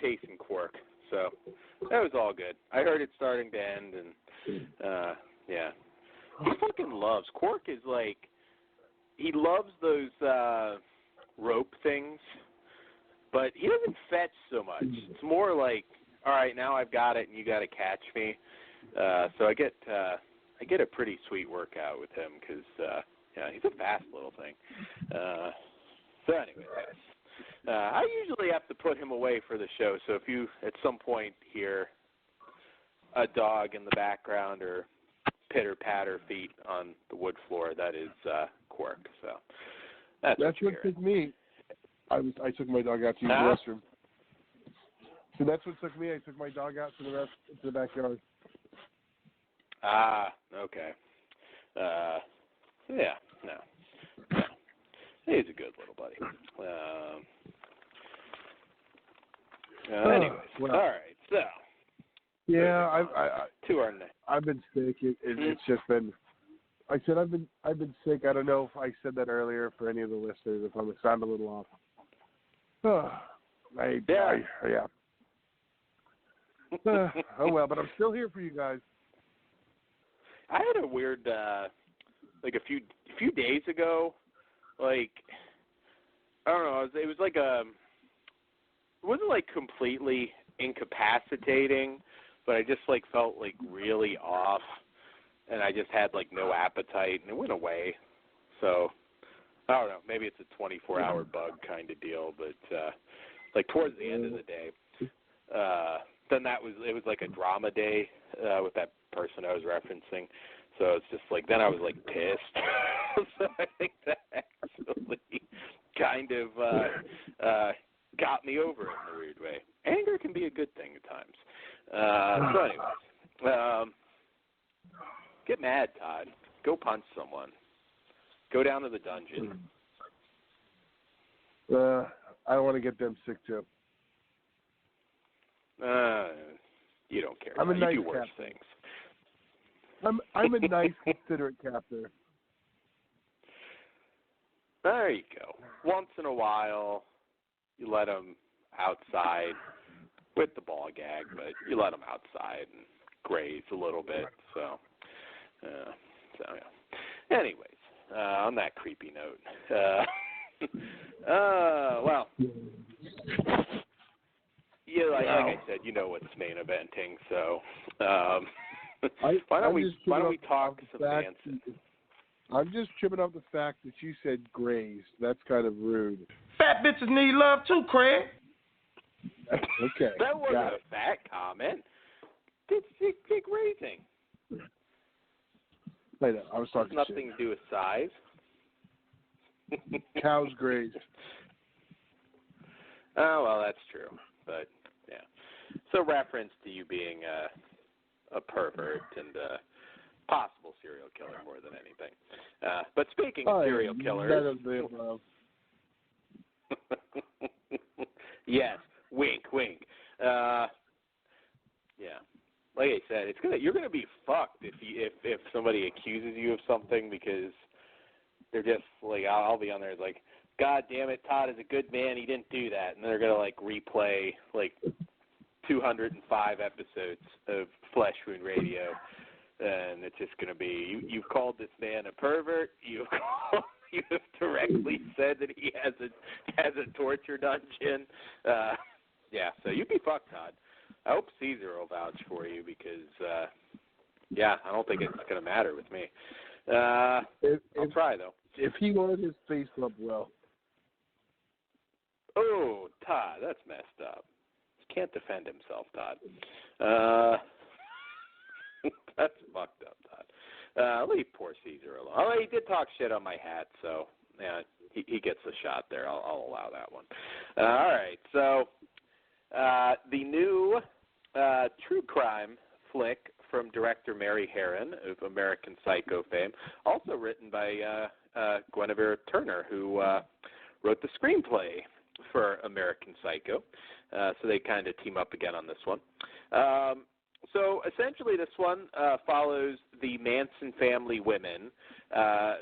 [SPEAKER 8] chasing Quark, so that was all good. I heard it starting to end, and yeah. He fucking loves. Quark is like, he loves those rope things, but he doesn't fetch so much. It's more like, all right, now I've got it, and you got to catch me. So I get a pretty sweet workout with him because yeah, he's a fast little thing. So anyway, I usually have to put him away for the show. So if you at some point hear a dog in the background or pitter patter feet on the wood floor, that is Quark. So that's what
[SPEAKER 9] took me. I took my dog out to use the restroom. So that's what took me. I took my dog out to the backyard.
[SPEAKER 8] Ah, okay. Yeah, no. He's a good little buddy. Anyways,
[SPEAKER 9] well,
[SPEAKER 8] all right. So.
[SPEAKER 9] Yeah, I've been sick. It's just been. I said I've been sick. I don't know if I said that earlier for any of the listeners. If I sound a little off. Yeah. Oh well, but I'm still here for you guys.
[SPEAKER 8] I had a weird, like a few days ago, like I don't know. It was like it wasn't like completely incapacitating, but I just like felt like really off, and I just had like no appetite, and it went away. So I don't know. Maybe it's a 24-hour bug kind of deal, but like towards the end of the day, then it was like a drama day with that person I was referencing. So it's just like then I was like pissed. So I think that actually kind of got me over it in a weird way. Anger can be a good thing at times. So anyways, get mad, Todd. Go punch someone. Go down to the dungeon.
[SPEAKER 9] I don't want to get them sick too.
[SPEAKER 8] You don't care.
[SPEAKER 9] I'm a nice
[SPEAKER 8] you do worse
[SPEAKER 9] captain.
[SPEAKER 8] things.
[SPEAKER 9] I'm a nice, considerate captain.
[SPEAKER 8] There you go. Once in a while, you let them outside with the ball gag, but you let them outside and graze a little bit. So yeah. Anyways, on that creepy note, well, yeah, like I said, you know what's main eventing. So why don't we talk some Manson?
[SPEAKER 9] I'm just tripping off the fact that you said graze. That's kind of rude.
[SPEAKER 7] Fat bitches need love too, Craig.
[SPEAKER 9] Okay.
[SPEAKER 8] That wasn't a fat comment. It's grazing.
[SPEAKER 9] I know. I was talking
[SPEAKER 8] nothing to do with size.
[SPEAKER 9] Cows graze.
[SPEAKER 8] Oh, well, that's true. But, yeah. So reference to you being a pervert and a possible serial killer more than anything. But speaking of serial killers... Yes. Wink, wink. Yeah. Like I said, you're gonna be fucked if somebody accuses you of something because they're just like I'll be on there like, God damn it, Todd is a good man, he didn't do that, and they're gonna like replay like 205 episodes of Flesh Wound Radio, and it's just gonna be you've called this man a pervert, you have directly said that he has a torture dungeon. Yeah, so you'd be fucked, Todd. I hope Caesar will vouch for you because, yeah, I don't think it's going to matter with me. I'll try, though.
[SPEAKER 9] If he wanted his face up well.
[SPEAKER 8] Oh, Todd, that's messed up. He can't defend himself, Todd. That's fucked up, Todd. Leave poor Caesar alone. Although he did talk shit on my hat, so yeah, he gets a shot there. I'll allow that one. All right, so the new true crime flick from director Mary Herron of American Psycho fame, also written by Guinevere Turner, who wrote the screenplay for American Psycho. So they kind of team up again on this one. So essentially this one follows the Manson family women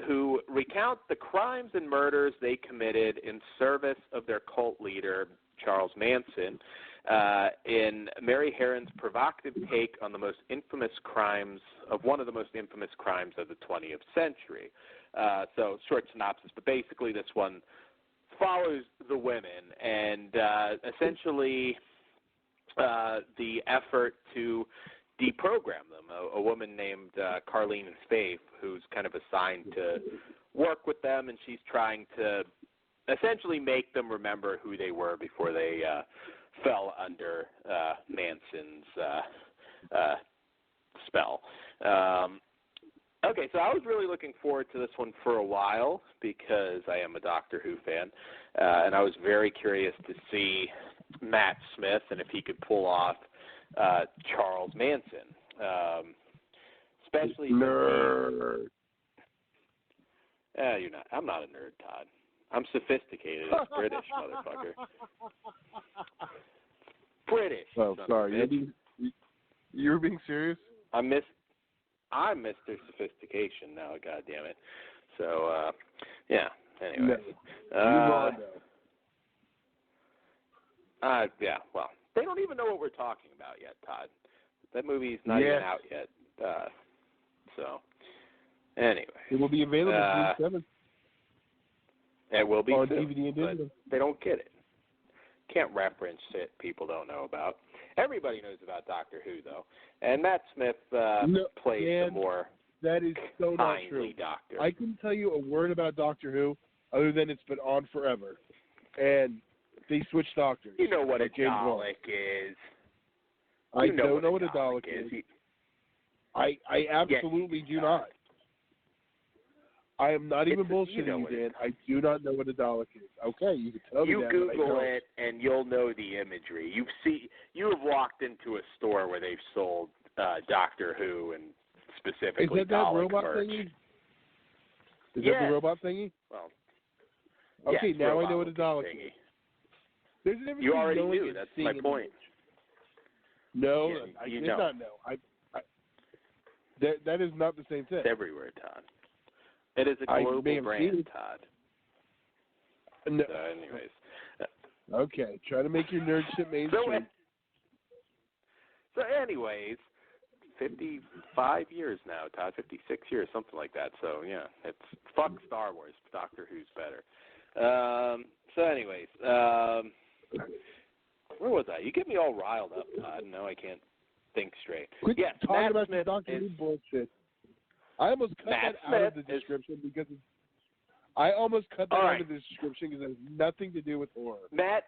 [SPEAKER 8] who recount the crimes and murders they committed in service of their cult leader, Charles Manson, in Mary Herron's provocative take on the most infamous crimes of one of the most infamous crimes of the 20th century. So short synopsis, but basically this one follows the women and essentially the effort to deprogram them. A woman named Carlene Faith, who's kind of assigned to work with them, and she's trying to essentially make them remember who they were before they fell under Manson's spell. Okay, so I was really looking forward to this one for a while because I am a Doctor Who fan, and I was very curious to see Matt Smith and if he could pull off Charles Manson, especially
[SPEAKER 9] nerd.
[SPEAKER 8] You're not. I'm not a nerd, Todd. I'm sophisticated as British, motherfucker. British.
[SPEAKER 9] Oh, sorry. You were being serious?
[SPEAKER 8] I'm Mr. Sophistication now. God damn it. So, yeah. Anyway. Yeah. Well, they don't even know what we're talking about yet, Todd. That movie's not even out yet. So, anyway.
[SPEAKER 9] It will be available June 7th.
[SPEAKER 8] It will be
[SPEAKER 9] on
[SPEAKER 8] soon,
[SPEAKER 9] DVD and
[SPEAKER 8] but
[SPEAKER 9] digital.
[SPEAKER 8] they don't get it. Can't reference shit people don't know about. Everybody knows about Doctor Who, though. And Matt Smith plays the more
[SPEAKER 9] that is so not true.
[SPEAKER 8] kindly Doctor.
[SPEAKER 9] I couldn't tell you a word about Doctor Who other than it's been on forever. And they switched doctors.
[SPEAKER 8] You know what a
[SPEAKER 9] James
[SPEAKER 8] Dalek is.
[SPEAKER 9] I don't know what a Dalek is. I absolutely do not. I am not even bullshitting you, Dan. I do not know what a Dalek is. Okay, you can tell me that.
[SPEAKER 8] You Google it and you'll know the imagery. You have walked into a store where they've sold Doctor Who and specifically
[SPEAKER 9] Is that
[SPEAKER 8] Dalek
[SPEAKER 9] robot
[SPEAKER 8] merch.
[SPEAKER 9] thingy? Is that the robot thingy?
[SPEAKER 8] Well,
[SPEAKER 9] okay,
[SPEAKER 8] yes,
[SPEAKER 9] now I know what a Dalek
[SPEAKER 8] thingy.
[SPEAKER 9] is. There's a difference
[SPEAKER 8] You already
[SPEAKER 9] between
[SPEAKER 8] knew. That's my point.
[SPEAKER 9] No,
[SPEAKER 8] Yeah,
[SPEAKER 9] I
[SPEAKER 8] you
[SPEAKER 9] did
[SPEAKER 8] know.
[SPEAKER 9] not know. That is not the same thing.
[SPEAKER 8] It's everywhere, Todd. It is a global brand, Todd.
[SPEAKER 9] No.
[SPEAKER 8] So anyways.
[SPEAKER 9] Okay, try to make your nerd shit mainstream.
[SPEAKER 8] So anyways, 55 years now, Todd, 56 years, something like that. So, yeah, it's fuck Star Wars. Doctor Who's better. So anyways, where was I? You get me all riled up, Todd. No, I can't think straight.
[SPEAKER 9] Quit talking
[SPEAKER 8] Matt
[SPEAKER 9] about
[SPEAKER 8] Smith
[SPEAKER 9] the Doctor Who
[SPEAKER 8] is,
[SPEAKER 9] bullshit. I almost cut
[SPEAKER 8] Matt
[SPEAKER 9] that out of
[SPEAKER 8] Smith
[SPEAKER 9] the description because out of the description because it has nothing to do with horror.
[SPEAKER 8] Matt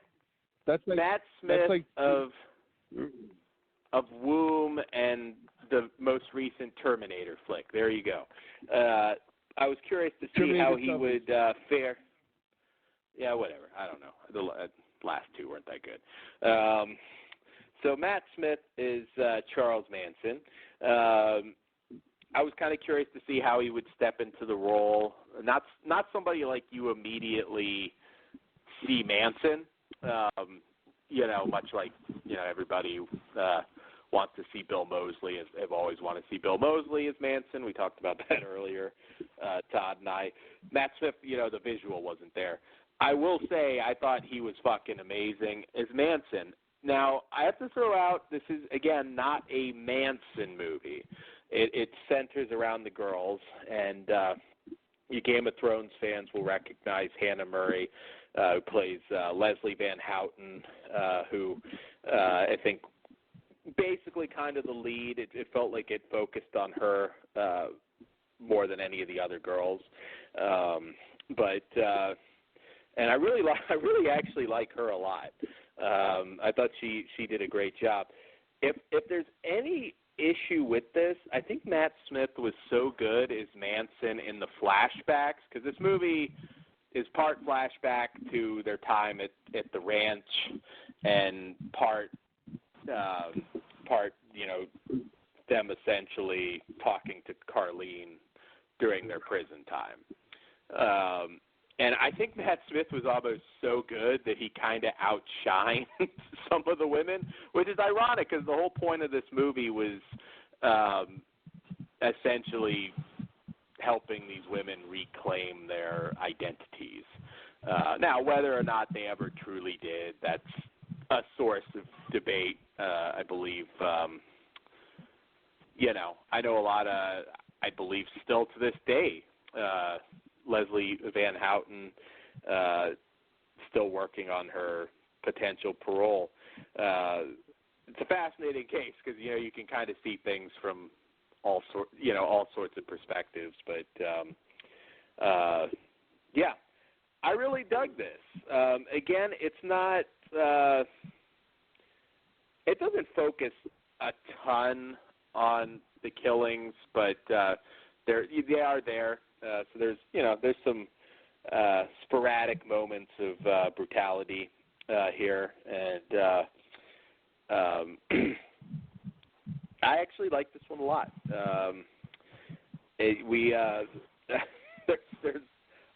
[SPEAKER 8] Smith
[SPEAKER 9] like,
[SPEAKER 8] of Womb and the most recent Terminator flick. There you go. I was curious to see how he would fare. Yeah, whatever. I don't know. The last two weren't that good. So Matt Smith is Charles Manson. I was kind of curious to see how he would step into the role. Not somebody like you immediately see Manson. Much like everybody wants to see Bill Moseley. Have always wanted to see Bill Moseley as Manson. We talked about that earlier, Todd and I. Matt Smith, the visual wasn't there. I will say I thought he was fucking amazing as Manson. Now, I have to throw out, this is, again, not a Manson movie. It centers around the girls, and you Game of Thrones fans will recognize Hannah Murray, who plays Leslie Van Houten, who I think basically kind of the lead. It felt like it focused on her more than any of the other girls. And I really actually like her a lot. I thought she did a great job. If there's any issue with this, I think Matt Smith was so good as Manson in the flashbacks, because this movie is part flashback to their time at the ranch and part them essentially talking to Carlene during their prison time. And I think Matt Smith was almost so good that he kind of outshined some of the women, which is ironic because the whole point of this movie was essentially helping these women reclaim their identities. Now, whether or not they ever truly did, that's a source of debate, I believe. I know a lot of, I believe still to this day, Leslie Van Houten still working on her potential parole. It's a fascinating case because you can kind of see things from all sorts of perspectives. But I really dug this. Again, it's not. It doesn't focus a ton on the killings, but they are there. So there's some sporadic moments of brutality here, and I actually like this one a lot. There's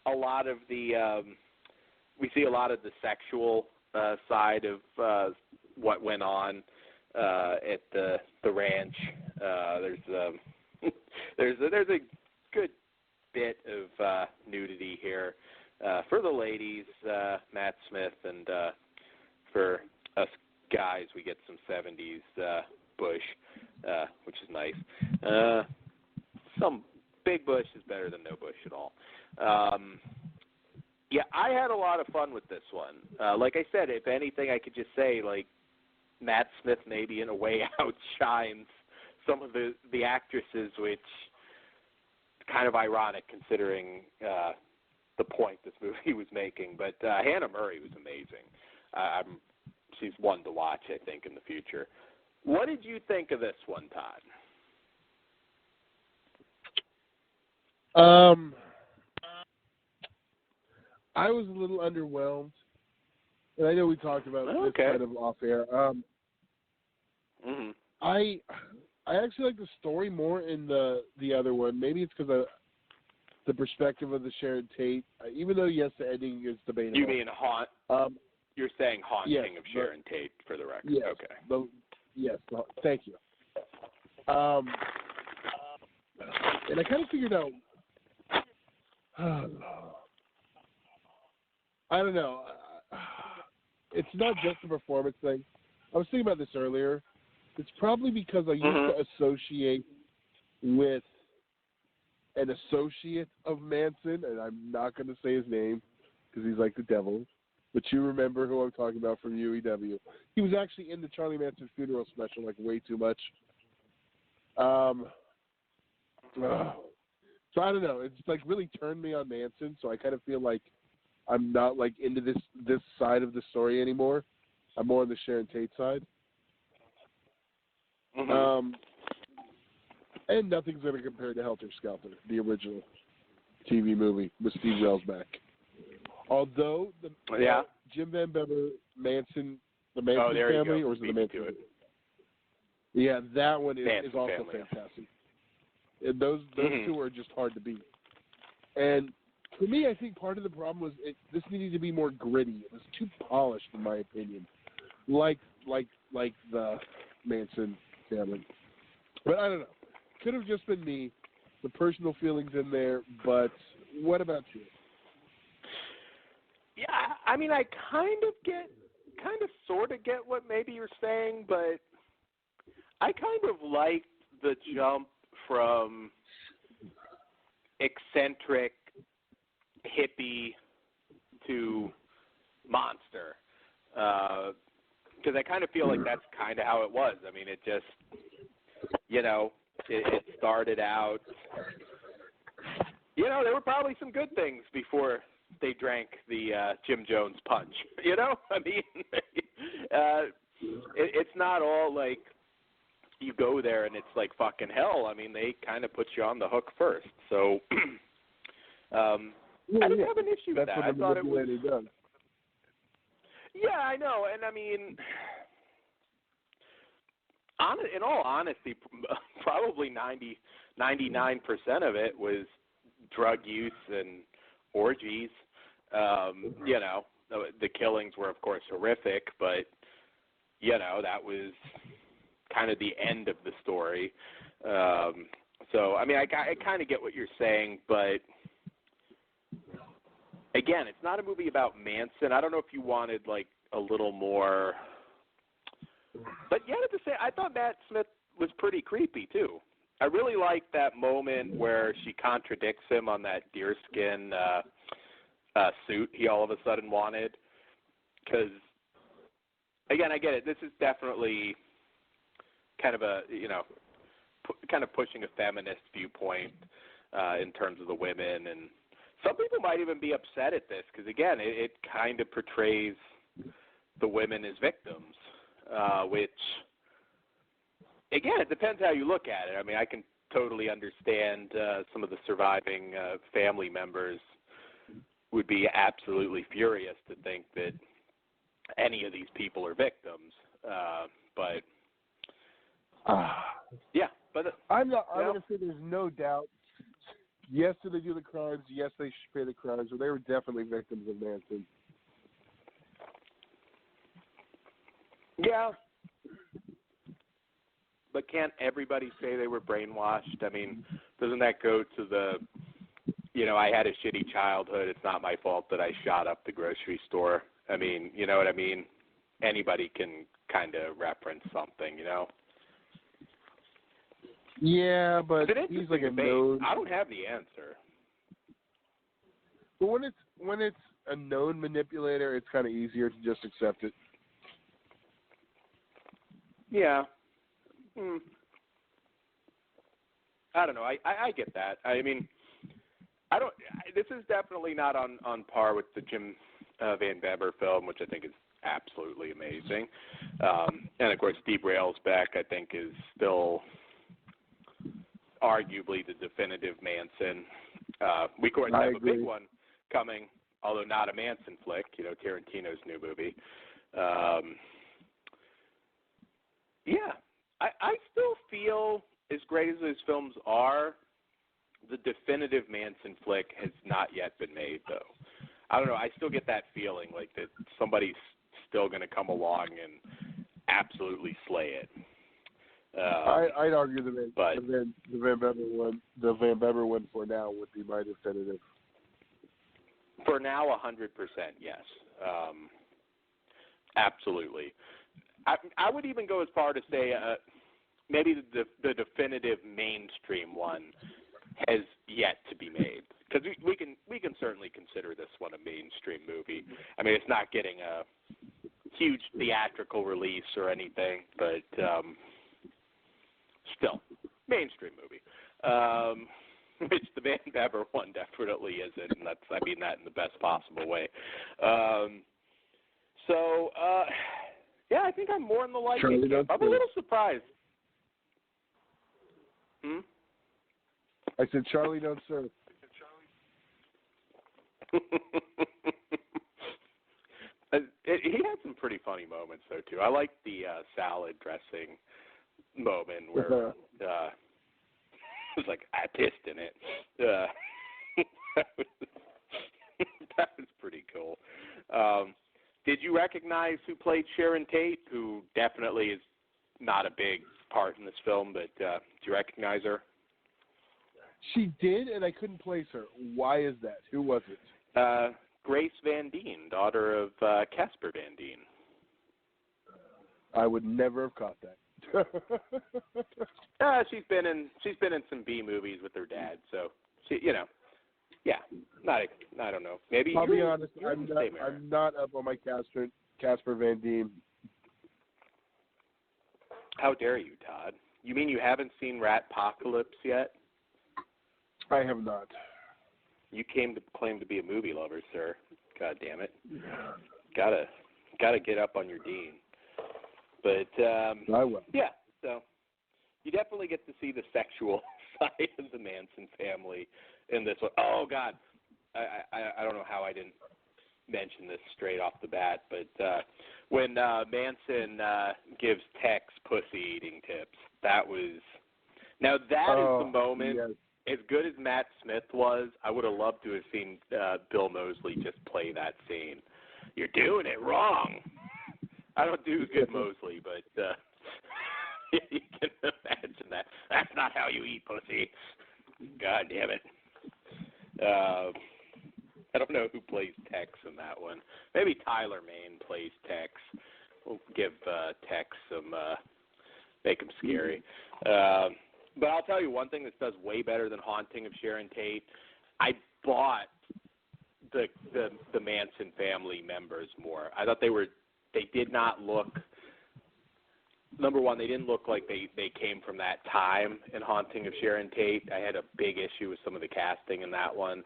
[SPEAKER 8] a lot of the we see a lot of the sexual side of what went on at the ranch. There's a good bit of nudity here for the ladies, Matt Smith, and for us guys, we get some 70s Bush, which is nice. Some big Bush is better than no Bush at all. I had a lot of fun with this one. Like I said, if anything, I could just say, like, Matt Smith maybe in a way outshines some of the actresses, which kind of ironic considering the point this movie was making. But Hannah Murray was amazing. She's one to watch, I think, in the future. What did you think of this one, Todd?
[SPEAKER 9] I was a little underwhelmed, and I know we talked about this kind of off air. I actually like the story more in the other one. Maybe it's because of the perspective of the Sharon Tate. Even though, yes, the ending is debatable.
[SPEAKER 8] You mean you're saying haunting of Sharon Tate, for the record.
[SPEAKER 9] Yes,
[SPEAKER 8] okay.
[SPEAKER 9] Yes, thank you. And I kind of figured out, I don't know, it's not just a performance thing. I was thinking about this earlier. It's probably because I used to associate with an associate of Manson, and I'm not going to say his name because he's like the devil, but you remember who I'm talking about from UEW. He was actually in the Charlie Manson funeral special like way too much. So I don't know. It's like really turned me on Manson, so I kind of feel like I'm not like into this side of the story anymore. I'm more on the Sharon Tate side. And nothing's going to compare to Helter Skelter, the original TV movie with Steve Railsback. Although Jim Van Bever Manson, the Manson family, or is it the Manson? Yeah, that one is also family. Fantastic. And those two are just hard to beat. And for me, I think part of the problem was this needed to be more gritty. It was too polished, in my opinion, like the Manson family. But I don't know. Could have just been me, the personal feelings in there. But what about you?
[SPEAKER 8] Yeah, I mean, I sort of get what maybe you're saying, but I kind of liked the jump from eccentric hippie to monster, because I kind of feel like that's kind of how it was. I mean, it just, it started out, there were probably some good things before they drank the Jim Jones punch, I mean, It's not all like you go there and it's like fucking hell. I mean, they kind of put you on the hook first. So I didn't have an issue with that. I thought it was.
[SPEAKER 9] Does.
[SPEAKER 8] Yeah, I know, and I mean, in all honesty, probably 99% of it was drug use and orgies. You know, the killings were, of course, horrific, but, you know, that was kind of the end of the story. So, I mean, I kind of get what you're saying, but, again, it's not a movie about Manson. I don't know if you wanted, like, a little more. But yet at the same, I thought Matt Smith was pretty creepy, too. I really liked that moment where she contradicts him on that deerskin suit he all of a sudden wanted. Because, again, I get it. This is definitely kind of a, you know, kind of pushing a feminist viewpoint in terms of the women. And some people might even be upset at this because, again, it kind of portrays the women as victims, which, again, it depends how you look at it. I mean, I can totally understand some of the surviving family members would be absolutely furious to think that any of these people are victims. But yeah, but
[SPEAKER 9] I'm going to say there's no doubt. Yes, did they do the crimes? Yes, they pay the crimes, but they were definitely victims of Manson.
[SPEAKER 8] Yeah. But can't everybody say they were brainwashed? I mean, doesn't that go to the, you know, I had a shitty childhood. It's not my fault that I shot up the grocery store. I mean, you know what I mean? Anybody can kind of reference something, you know?
[SPEAKER 9] Yeah, but he's like a known.
[SPEAKER 8] I don't have the answer.
[SPEAKER 9] But when it's a known manipulator, it's kind of easier to just accept it.
[SPEAKER 8] Yeah. I don't know. I get that. I mean, this is definitely not on par with the Jim Van Beber film, which I think is absolutely amazing. And of course, Deep Rail's Back, I think, is still arguably the definitive Manson. We, of course, have a big one coming, although not a Manson flick, you know, Tarantino's new movie. Yeah, I still feel, as great as those films are, the definitive Manson flick has not yet been made, though. I don't know. I still get that feeling, like that somebody's still going to come along and absolutely slay it.
[SPEAKER 9] I'd argue the Van Beber one for now would be my definitive.
[SPEAKER 8] For now, 100%, yes. Absolutely. I would even go as far to say maybe the definitive mainstream one has yet to be made, because we can certainly consider this one a mainstream movie. I mean, it's not getting a huge theatrical release or anything, but still mainstream movie. Which the Van Beber one definitely isn't, and I mean that in the best possible way. Yeah, I think I'm more in the liking camp. I'm a little surprised.
[SPEAKER 9] I said, Charlie, don't serve.
[SPEAKER 8] He had some pretty funny moments, though, too. I liked the salad dressing moment where it was like, I pissed in it. That was pretty cool. Did you recognize who played Sharon Tate, who definitely is not a big part in this film, but did you recognize her?
[SPEAKER 9] She did, and I couldn't place her. Why is that? Who was it?
[SPEAKER 8] Grace Van Dien, daughter of Casper Van Dien.
[SPEAKER 9] I would never have caught that.
[SPEAKER 8] She's been in some B movies with her dad, so she, you know, yeah, I don't know. Maybe
[SPEAKER 9] I'll be honest. I'm not up on my Casper Van Dien.
[SPEAKER 8] How dare you, Todd? You mean you haven't seen Ratpocalypse yet?
[SPEAKER 9] I have not.
[SPEAKER 8] You claim to be a movie lover, sir. God damn it. Gotta get up on your Dean. But
[SPEAKER 9] I will.
[SPEAKER 8] Yeah, so you definitely get to see the sexual side of the Manson family in this one. Oh God, I don't know how I didn't mention this straight off the bat, but when Manson gives Tex pussy eating tips, that is the moment.
[SPEAKER 9] Yes.
[SPEAKER 8] As good as Matt Smith was, I would have loved to have seen Bill Moseley just play that scene. You're doing it wrong. I don't do good Moseley, but you can imagine that. That's not how you eat pussy. God damn it. I don't know who plays Tex in that one. Maybe Tyler Mane plays Tex. We'll give Tex some, make him scary. But I'll tell you one thing that does way better than Haunting of Sharon Tate. I bought the Manson family members more. I thought they did not look. Number one, they didn't look like they came from that time in Haunting of Sharon Tate. I had a big issue with some of the casting in that one.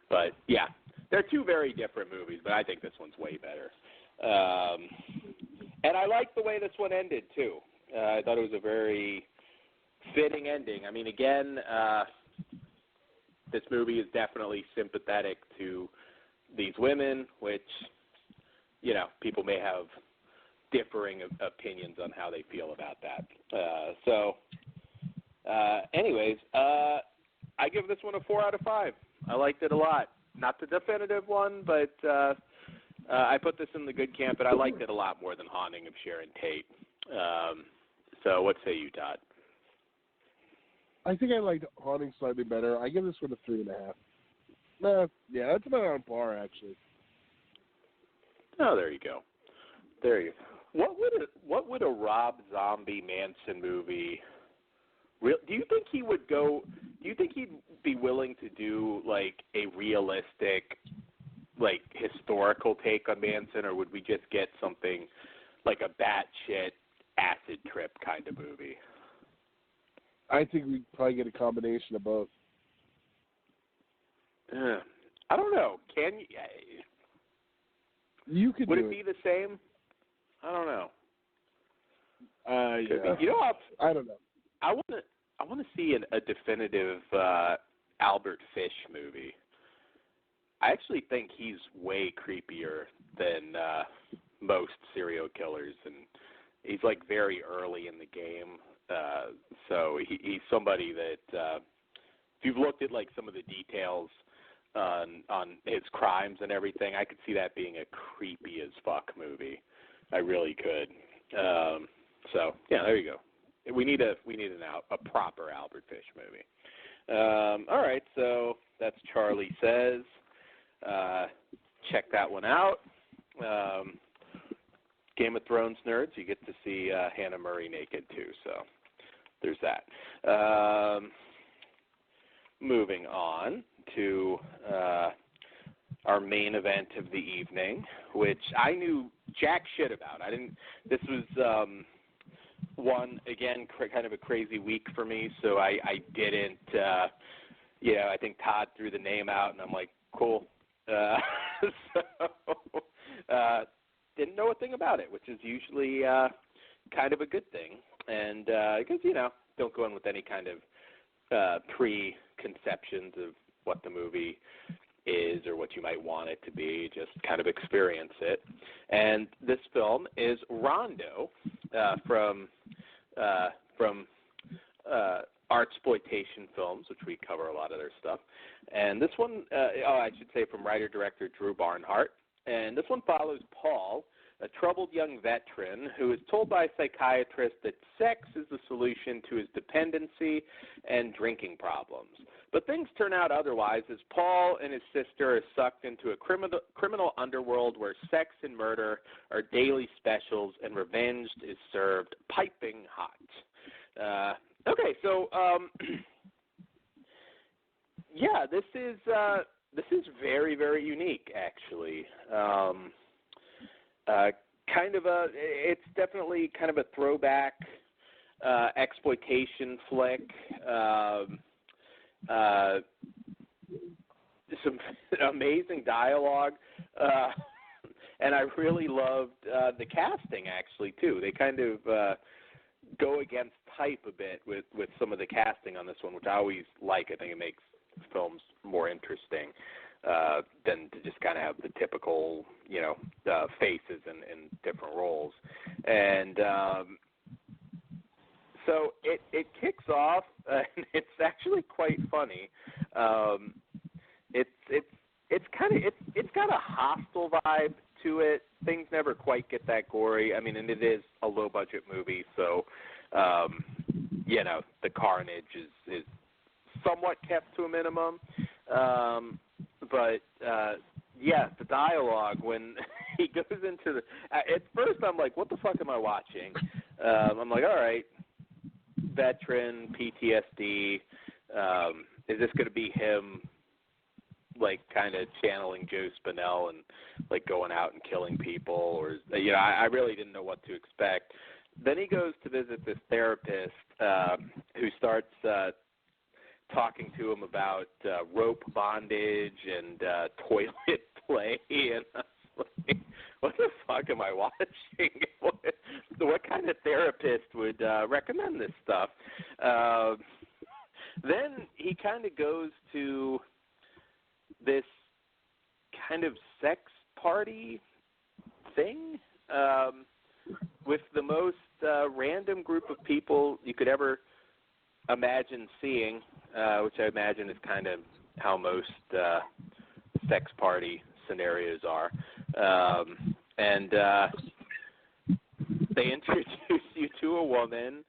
[SPEAKER 8] But yeah, they're two very different movies, but I think this one's way better. And I like the way this one ended too. I thought it was a very fitting ending. I mean, again, this movie is definitely sympathetic to these women, which, people may have differing opinions on how they feel about that. Anyways, I give this one a 4 out of 5. I liked it a lot. Not the definitive one, but I put this in the good camp, but I liked it a lot more than Haunting of Sharon Tate. So what say you, Todd?
[SPEAKER 9] I think I liked Haunting slightly better. I give this one a 3.5. Yeah, that's about on par, actually.
[SPEAKER 8] Oh, there you go. What would a Rob Zombie Manson movie? Do you think he would go? Do you think he'd be willing to do like a realistic, like historical take on Manson, or would we just get something like a batshit acid trip kind of movie?
[SPEAKER 9] I think we'd probably get a combination of both.
[SPEAKER 8] I don't know. Can you?
[SPEAKER 9] You could.
[SPEAKER 8] Would
[SPEAKER 9] do
[SPEAKER 8] it be the same? I don't know.
[SPEAKER 9] Yeah. I don't know.
[SPEAKER 8] I want to see a definitive Albert Fish movie. I actually think he's way creepier than most serial killers, and he's like very early in the game. So he's somebody that if you've looked at like some of the details on his crimes and everything, I could see that being a creepy as fuck movie. I really could. So yeah, there you go. We need a proper Albert Fish movie. All right, so that's Charlie Says. Check that one out. Game of Thrones nerds, you get to see Hannah Murray naked too. So there's that. Moving on to our main event of the evening, which I knew jack shit about. This was one, again, kind of a crazy week for me, so I didn't, I think Todd threw the name out, and I'm like, cool. Didn't know a thing about it, which is usually kind of a good thing. And because, don't go in with any kind of preconceptions of what the movie is or what you might want it to be, just kind of experience it. And this film is Rondo from Artsploitation Films, which we cover a lot of their stuff. And this one, I should say from writer-director Drew Barnhart. And this one follows Paul, a troubled young veteran who is told by a psychiatrist that sex is the solution to his dependency and drinking problems. But things turn out otherwise as Paul and his sister are sucked into a criminal underworld where sex and murder are daily specials and revenge is served piping hot. Okay, so yeah, this is very, very unique, actually. It's definitely kind of a throwback exploitation flick. Some amazing dialogue. And I really loved the casting, actually, too. They kind of go against type a bit with some of the casting on this one, which I always like. I think it makes films more interesting than to just kind of have the typical, faces in different roles. And so it kicks off, and it's actually quite funny. It's got a hostile vibe to it. Things never quite get that gory. I mean, and it is a low budget movie, so the carnage is somewhat kept to a minimum. But the dialogue when he goes into the at first I'm like, what the fuck am I watching? I'm like, all right, veteran PTSD. Is this going to be him? Like kind of channeling Joe Spinell and like going out and killing people, or I really didn't know what to expect. Then he goes to visit this therapist who starts talking to him about rope bondage and toilet play, and I was like, what the fuck am I watching? What kind of therapist would recommend this stuff? Then he kind of goes to this kind of sex party thing with the most random group of people you could ever imagine seeing, which I imagine is kind of how most sex party scenarios are. And they introduce you to a woman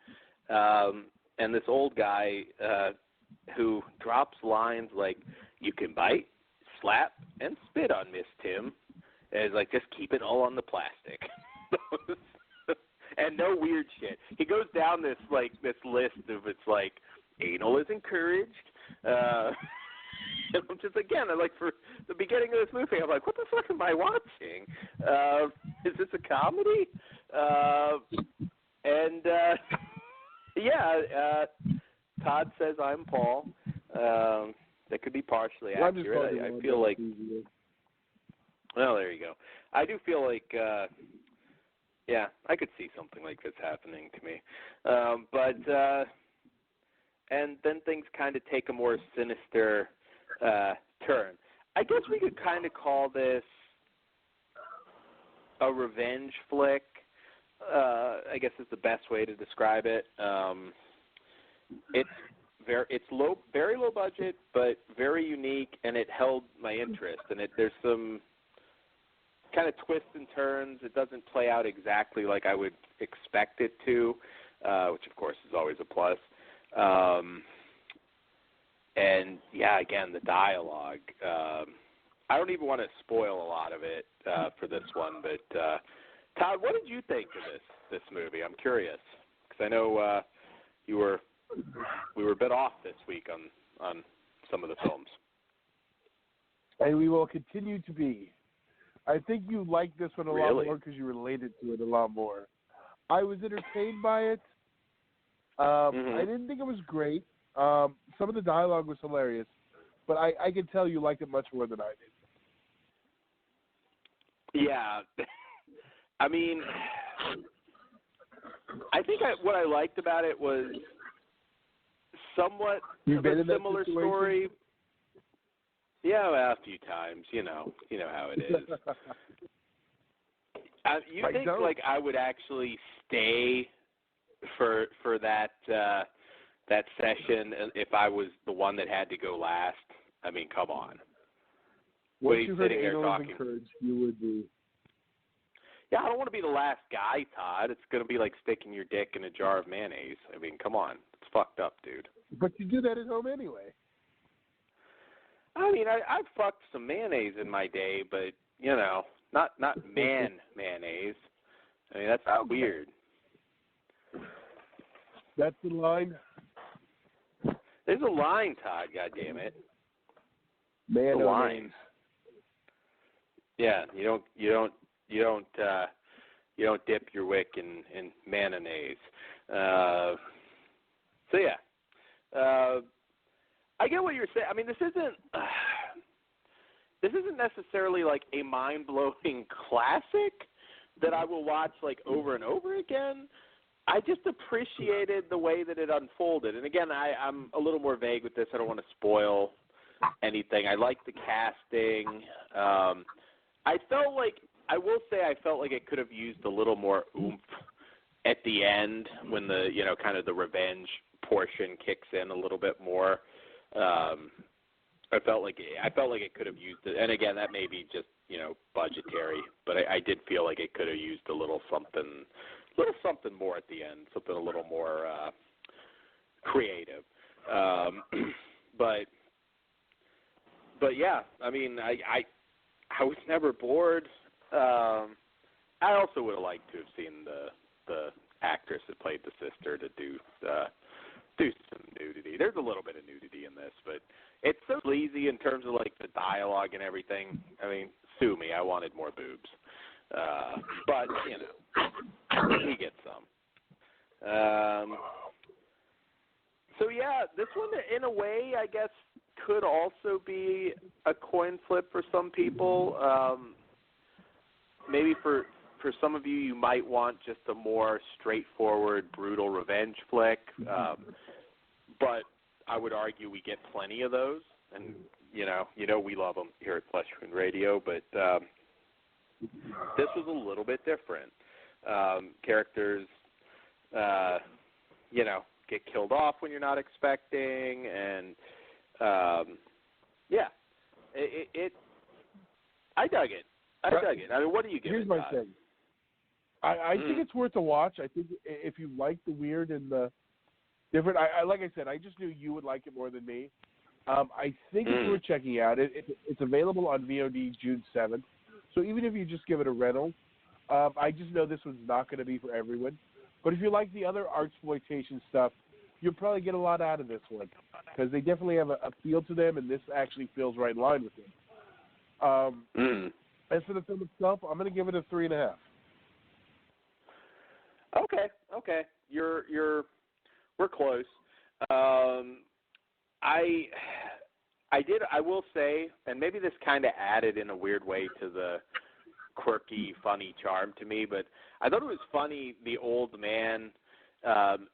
[SPEAKER 8] and this old guy who drops lines like, you can bite, slap, and spit on Miss Tim. And it's like, just keep it all on the plastic. And no weird shit. He goes down this list of, it's like, anal is encouraged. And I'm just, again, for the beginning of this movie, I'm like, what the fuck am I watching? Is this a comedy? Todd says I'm Paul. That could be partially accurate. I feel like, well, there you go. I do feel like, I could see something like this happening to me. And then things kind of take a more sinister turn. I guess we could kind of call this a revenge flick. I guess is the best way to describe it. It's very low budget, but very unique, and it held my interest. And there's some kind of twists and turns. It doesn't play out exactly like I would expect it to, which of course is always a plus. Again, the dialogue. I don't even want to spoil a lot of it for this one, but Todd, what did you think of this movie? I'm curious because I know we were a bit off this week on some of the films.
[SPEAKER 9] And we will continue to be. I think you liked this one a lot more because you related to it a lot more. I was entertained by it. I didn't think it was great. Some of the dialogue was hilarious, but I can tell you liked it much more than I did.
[SPEAKER 8] Yeah. I mean, I think what I liked about it was somewhat of a similar story. Yeah, well, a few times. You know how it is. You think like I would actually stay for that session if I was the one that had to go last? I mean, come on.
[SPEAKER 9] Once you heard anal is encouraged, you would be.
[SPEAKER 8] Yeah, I don't want to be the last guy, Todd. It's going to be like sticking your dick in a jar of mayonnaise. I mean, come on. It's fucked up, dude.
[SPEAKER 9] But you do that at home anyway.
[SPEAKER 8] I mean, I've fucked some mayonnaise in my day, but, not mayonnaise. I mean, that's weird.
[SPEAKER 9] That's the line?
[SPEAKER 8] There's a line, Todd, goddammit.
[SPEAKER 9] Man,
[SPEAKER 8] the line. Yeah, you don't dip your wick in mayonnaise. I get what you're saying. I mean, this this isn't necessarily like a mind-blowing classic that I will watch like over and over again. I just appreciated the way that it unfolded. And again, I'm a little more vague with this. I don't want to spoil anything. I like the casting. I felt like it could have used a little more oomph at the end when the, kind of the revenge portion kicks in a little bit more. I felt like it could have used it. And again, that may be just, budgetary, but I did feel like it could have used a little something more at the end, something a little more creative. But yeah, I mean, I was never bored. I also would have liked to have seen the actress that played the sister to do some nudity. There's a little bit of nudity in this, but it's so sleazy in terms of like the dialogue and everything. I mean, sue me, I wanted more boobs. But we get some. So yeah, this one in a way I guess could also be a coin flip for some people. Maybe for some of you might want just a more straightforward, brutal revenge flick. But I would argue we get plenty of those, and we love them here at Flesh Wound Radio. But this was a little bit different. Characters, get killed off when you're not expecting, and I dug it. I mean, what do you give
[SPEAKER 9] Here's
[SPEAKER 8] it,
[SPEAKER 9] my
[SPEAKER 8] Todd?
[SPEAKER 9] thing. I think it's worth a watch. I think if you like the weird and the different, like I said, I just knew you would like it more than me. I think it's worth checking out. It's available on VOD June 7th. So even if you just give it a rental, I just know this one's not going to be for everyone. But if you like the other artsploitation stuff, you'll probably get a lot out of this one because they definitely have a feel to them, and this actually feels right in line with them. As for the film itself, I'm going to give it a 3.5.
[SPEAKER 8] Okay. We're close. I will say, and maybe this kind of added in a weird way to the quirky, funny charm to me, but I thought it was funny the old man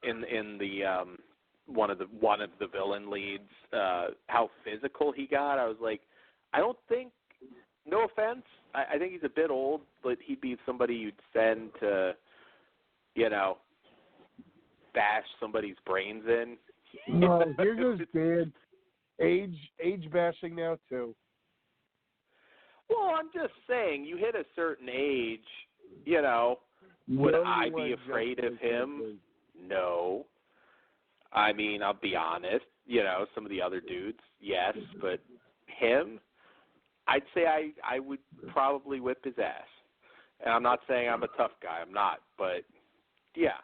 [SPEAKER 8] in the one of the villain leads, how physical he got. I was like, I don't think, no offense, I think he's a bit old, but he'd be somebody you'd send to, bash somebody's brains in.
[SPEAKER 9] No, here goes Dan. Age bashing now too.
[SPEAKER 8] Well, I'm just saying, you hit a certain age, would I be afraid of him? No. I mean, I'll be honest, some of the other dudes, yes, but him, I'd say I would probably whip his ass. And I'm not saying I'm a tough guy, I'm not, but yeah,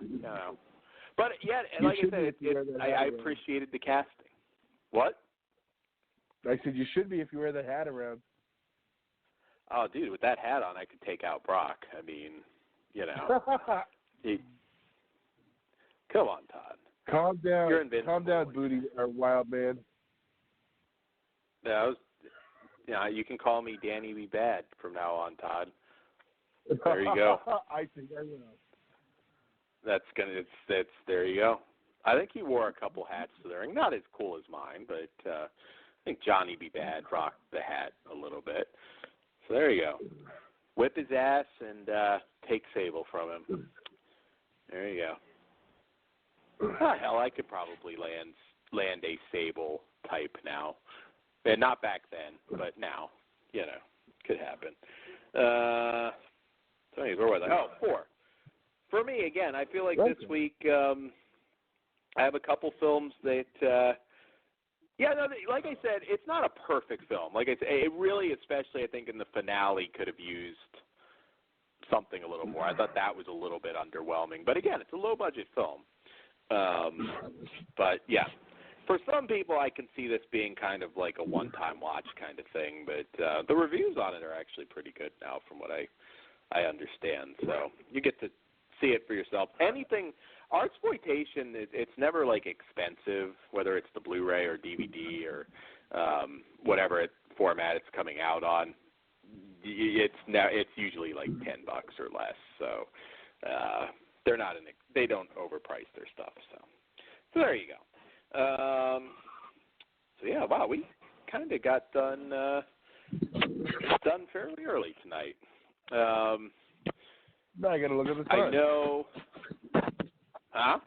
[SPEAKER 8] But yeah, like I said, I appreciated the casting. What?
[SPEAKER 9] I said you should be if you wear that hat around.
[SPEAKER 8] Oh, dude, with that hat on, I could take out Brock. I mean, come on, Todd.
[SPEAKER 9] Calm down.
[SPEAKER 8] You're invincible.
[SPEAKER 9] Calm down, booty or wild man.
[SPEAKER 8] Yeah, you can call me Danny B. Bad from now on, Todd. There you go.
[SPEAKER 9] I think I will.
[SPEAKER 8] There you go. I think he wore a couple hats to the ring. Not as cool as mine, but I think Johnny B. Bad rocked the hat a little bit. So there you go. Whip his ass and take Sable from him. There you go. Hell, I could probably land a Sable type now. And not back then, but now, could happen. So anyways, where was I? 4. For me, again, I feel like this week I have a couple films that, like I said, it's not a perfect film. Like I said, it really, especially I think in the finale, could have used something a little more. I thought that was a little bit underwhelming. But again, it's a low-budget film. But yeah, for some people, I can see this being kind of like a one-time watch kind of thing. But the reviews on it are actually pretty good now, from what I understand. So you get to see it for yourself. Anything artsploitation, it's never like expensive, whether it's the Blu-ray or DVD or whatever. format it's coming out on, it's usually like $10 or less. So they don't overprice their stuff. So there you go. So yeah, wow, we kind of got done fairly early tonight.
[SPEAKER 9] Now I got to look at the time.
[SPEAKER 8] I know. Huh?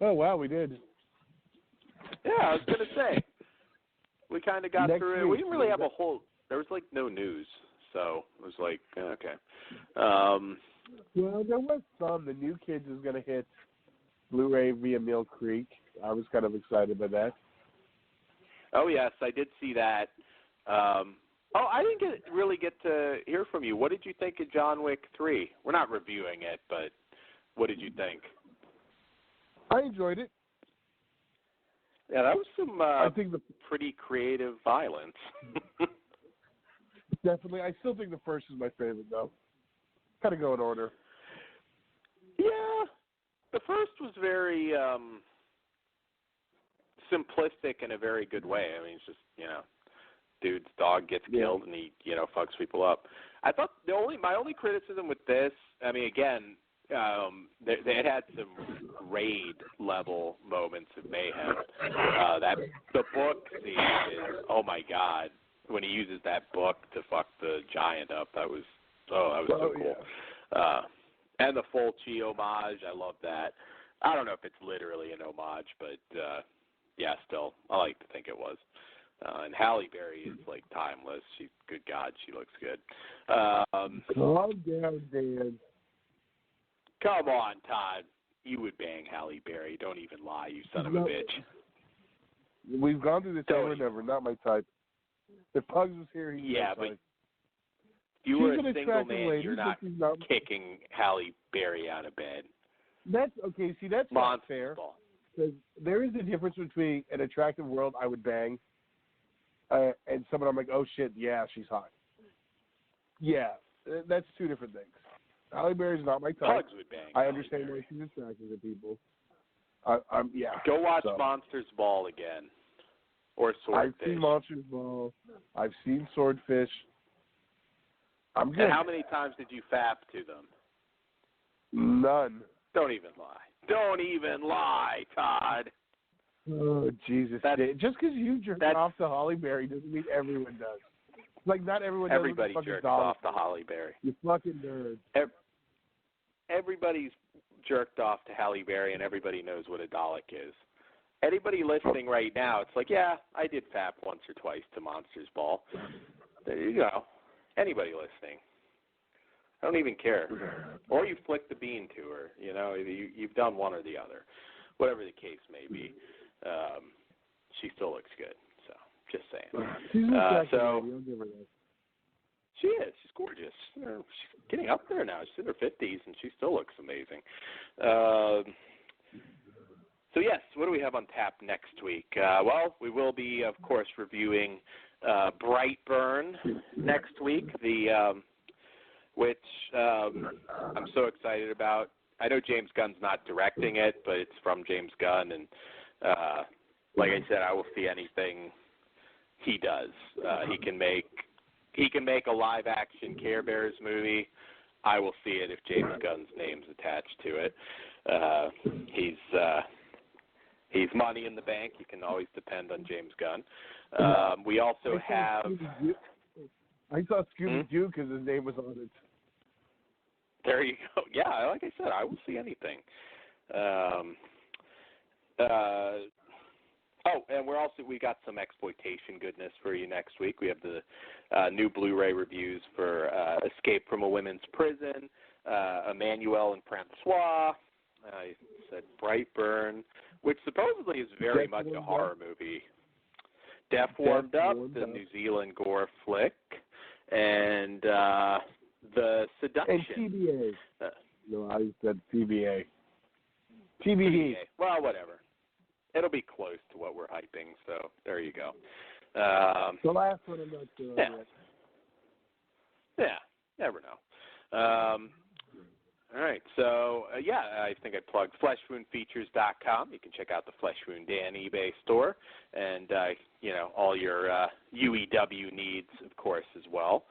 [SPEAKER 9] Oh wow, we did.
[SPEAKER 8] Yeah, I was gonna say we kind of got
[SPEAKER 9] Next
[SPEAKER 8] through it.
[SPEAKER 9] week,
[SPEAKER 8] We didn't really have a whole. There was like no news, so it was like okay.
[SPEAKER 9] Well, there was some. The New Kids is going to hit Blu-ray via Mill Creek. I was kind of excited by that.
[SPEAKER 8] Oh yes, I did see that. I didn't really get to hear from you. What did you think of John Wick 3? We're not reviewing it, but what did you think?
[SPEAKER 9] I enjoyed it.
[SPEAKER 8] Yeah, that was some
[SPEAKER 9] I think
[SPEAKER 8] pretty creative violence.
[SPEAKER 9] Definitely. I still think the first is my favorite, though. Kind of go in order.
[SPEAKER 8] Yeah, the first was very simplistic in a very good way. I mean, it's just, dude's dog gets killed and he, fucks people up. I thought my only criticism with this, I mean, again, they had some raid level moments of mayhem. That the book scene is, oh my god, when he uses that book to fuck the giant up, that was so cool.
[SPEAKER 9] Yeah.
[SPEAKER 8] And the Fulci homage, I love that. I don't know if it's literally an homage, but yeah, still, I like to think it was. And Halle Berry is like timeless. Good God, she looks good.
[SPEAKER 9] Calm down, Dan.
[SPEAKER 8] Come on, Todd. You would bang Halle Berry. Don't even lie, you son of a bitch.
[SPEAKER 9] We've gone through this over and over. Not my type. If Pugs was here, he'd be my
[SPEAKER 8] but
[SPEAKER 9] type.
[SPEAKER 8] you were a
[SPEAKER 9] an
[SPEAKER 8] single man.
[SPEAKER 9] lady,
[SPEAKER 8] You're not kicking Halle Berry out of bed.
[SPEAKER 9] That's okay. See, that's not fair.
[SPEAKER 8] Ball.
[SPEAKER 9] Because there is a difference between an attractive world I would bang and someone I'm like, oh shit, yeah, she's hot. Yeah, that's two different things. Halle Berry's not my type.
[SPEAKER 8] Pugs would bang.
[SPEAKER 9] I understand why she's attractive to people. Yeah.
[SPEAKER 8] Go watch Monsters Ball again, or Swordfish.
[SPEAKER 9] I've seen Monsters Ball. I've seen Swordfish. I'm good.
[SPEAKER 8] And how many times did you fap to them?
[SPEAKER 9] None.
[SPEAKER 8] Don't even lie. Don't even lie, Todd.
[SPEAKER 9] Oh, Jesus. Just because you jerk off to Halle Berry doesn't mean everyone does. Like, not everyone does.
[SPEAKER 8] Everybody jerks off to Halle Berry.
[SPEAKER 9] You fucking nerd.
[SPEAKER 8] Everybody's jerked off to Halle Berry, and everybody knows what a Dalek is. Anybody listening right now, it's like, yeah, I did fap once or twice to Monsters Ball. There you go. Anybody listening. I don't even care. Or you flick the bean to her. You've done one or the other. Whatever the case may be. She still looks good. So, just saying.
[SPEAKER 9] She's attractive. I'll give her that.
[SPEAKER 8] She is. She's gorgeous. She's getting up there now. She's in her 50s, and she still looks amazing. So, yes, what do we have on tap next week? Well, we will be, of course, reviewing Brightburn next week, which I'm so excited about. I know James Gunn's not directing it, but it's from James Gunn, and like I said, I will see anything he does. He can make a live-action Care Bears movie. I will see it if James Gunn's name's attached to it. He's money in the bank. You can always depend on James Gunn. We also have.
[SPEAKER 9] I saw Scooby-Doo because his name was on it.
[SPEAKER 8] There you go. Yeah, like I said, I will see anything. And we got some exploitation goodness for you next week. We have the new Blu-ray reviews for Escape from a Women's Prison, Emmanuel and Francois. I said Brightburn, which supposedly is very much a horror movie. Death Warmed Up, the New Zealand gore flick, and The Seduction.
[SPEAKER 9] And TBA. No, I said TBA.
[SPEAKER 8] TBA. Well, whatever. It'll be close to what we're hyping, so there you go.
[SPEAKER 9] The last one I'm not sure
[SPEAKER 8] yet. Yeah, never know. All right, so I think I plugged fleshwoundfeatures.com. You can check out the Flesh Wound Dan eBay store, and all your UEW needs, of course, as well.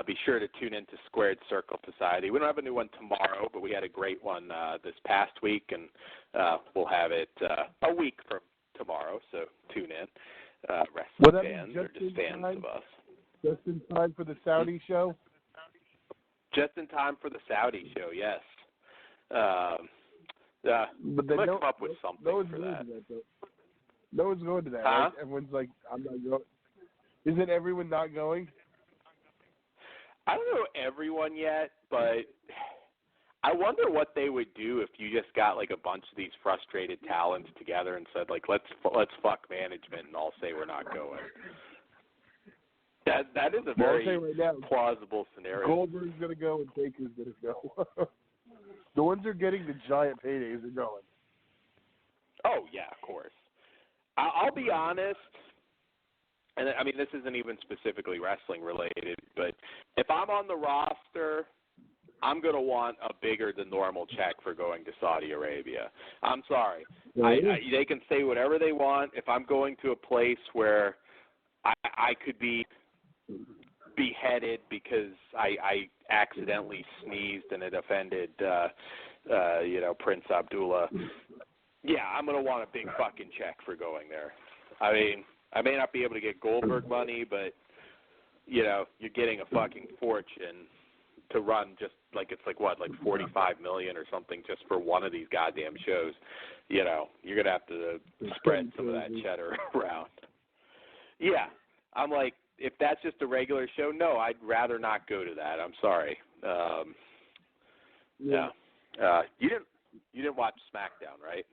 [SPEAKER 8] Be sure to tune in to Squared Circle Society. We don't have a new one tomorrow, but we had a great one this past week, and we'll have it a week from tomorrow. So tune in, wrestling fans or just fans of us.
[SPEAKER 9] Just in time for the Saudi show.
[SPEAKER 8] Just in time for the Saudi show, yes.
[SPEAKER 9] But they
[SPEAKER 8] I'm gonna come up with something for that.
[SPEAKER 9] No one's going to that.
[SPEAKER 8] Huh?
[SPEAKER 9] Right? Everyone's like, I'm not going. Isn't everyone not going?
[SPEAKER 8] I don't know everyone yet, but I wonder what they would do if you just got like a bunch of these frustrated talents together and said like, let's fuck management and all say we're not going. That is a very plausible scenario.
[SPEAKER 9] Goldberg's gonna go and Baker's gonna go. The ones who are getting the giant paydays are going.
[SPEAKER 8] Oh yeah, of course. I'll be honest. And I mean, this isn't even specifically wrestling related, but if I'm on the roster, I'm going to want a bigger than normal check for going to Saudi Arabia. I'm sorry. They can say whatever they want. If I'm going to a place where I could be beheaded because I accidentally sneezed and it offended, Prince Abdullah, yeah, I'm going to want a big fucking check for going there. I mean, I may not be able to get Goldberg money, but, you're getting a fucking fortune to run just like it's like $45 million or something just for one of these goddamn shows. You're going to have to spread some of that cheddar around. Yeah. I'm like, if that's just a regular show, no, I'd rather not go to that. I'm sorry. Yeah. You didn't watch SmackDown, right?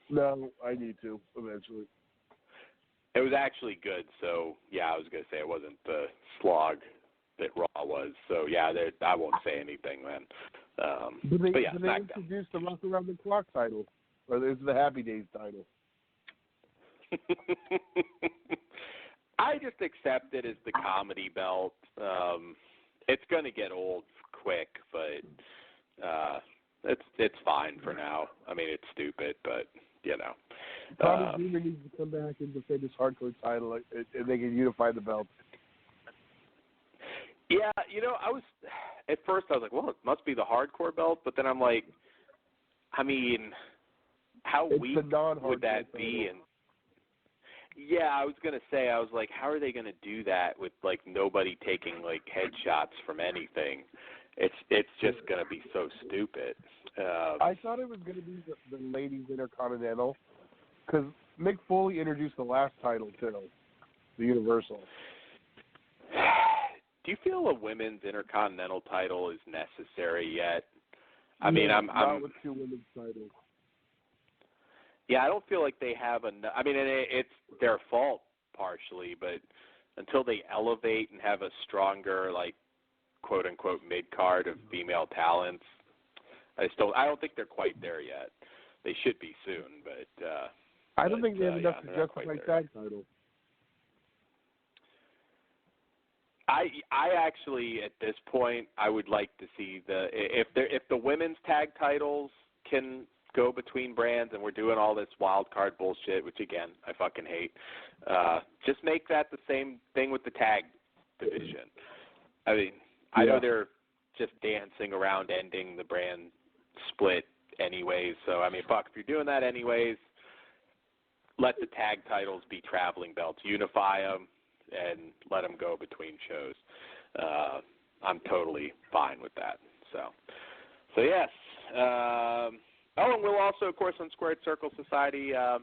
[SPEAKER 9] No, I need to eventually.
[SPEAKER 8] It was actually good, so yeah, I was gonna say it wasn't the slog that Raw was. So yeah, I won't say anything then. But yeah,
[SPEAKER 9] they introduced the Rock Around the Clock title, or is the Happy Days title?
[SPEAKER 8] I just accept it as the comedy belt. It's gonna get old quick, but it's fine for now. I mean, it's stupid, but
[SPEAKER 9] Tommy Dreamer needs to come back and defend his hardcore title, and they can unify the belts.
[SPEAKER 8] Yeah, at first I was like, well, it must be the hardcore belt, but then I'm like, I mean, how weak would that be? And yeah, I was gonna say, I was like, how are they gonna do that with like nobody taking like headshots from anything? It's just gonna be so stupid.
[SPEAKER 9] I thought it was gonna be the Ladies Intercontinental, because Mick Foley introduced the last title too, the Universal.
[SPEAKER 8] Do you feel a women's Intercontinental title is necessary yet? I mean, I'm
[SPEAKER 9] not with two women's titles.
[SPEAKER 8] Yeah, I don't feel like they have enough. I mean, it's their fault partially, but until they elevate and have a stronger, like, quote unquote mid card of female talents, I don't think they're quite there yet. They should be soon, but
[SPEAKER 9] I don't think they have enough to justify tag title.
[SPEAKER 8] I actually at this point I would like to see if the women's tag titles can go between brands and we're doing all this wild card bullshit, which again I fucking hate. Just make that the same thing with the tag division. I mean, I know they're just dancing around ending the brand split anyways. So I mean, fuck, if you're doing that anyways, let the tag titles be traveling belts. Unify them and let them go between shows. I'm totally fine with that. So yes. And we'll also, of course, on Squared Circle Society. I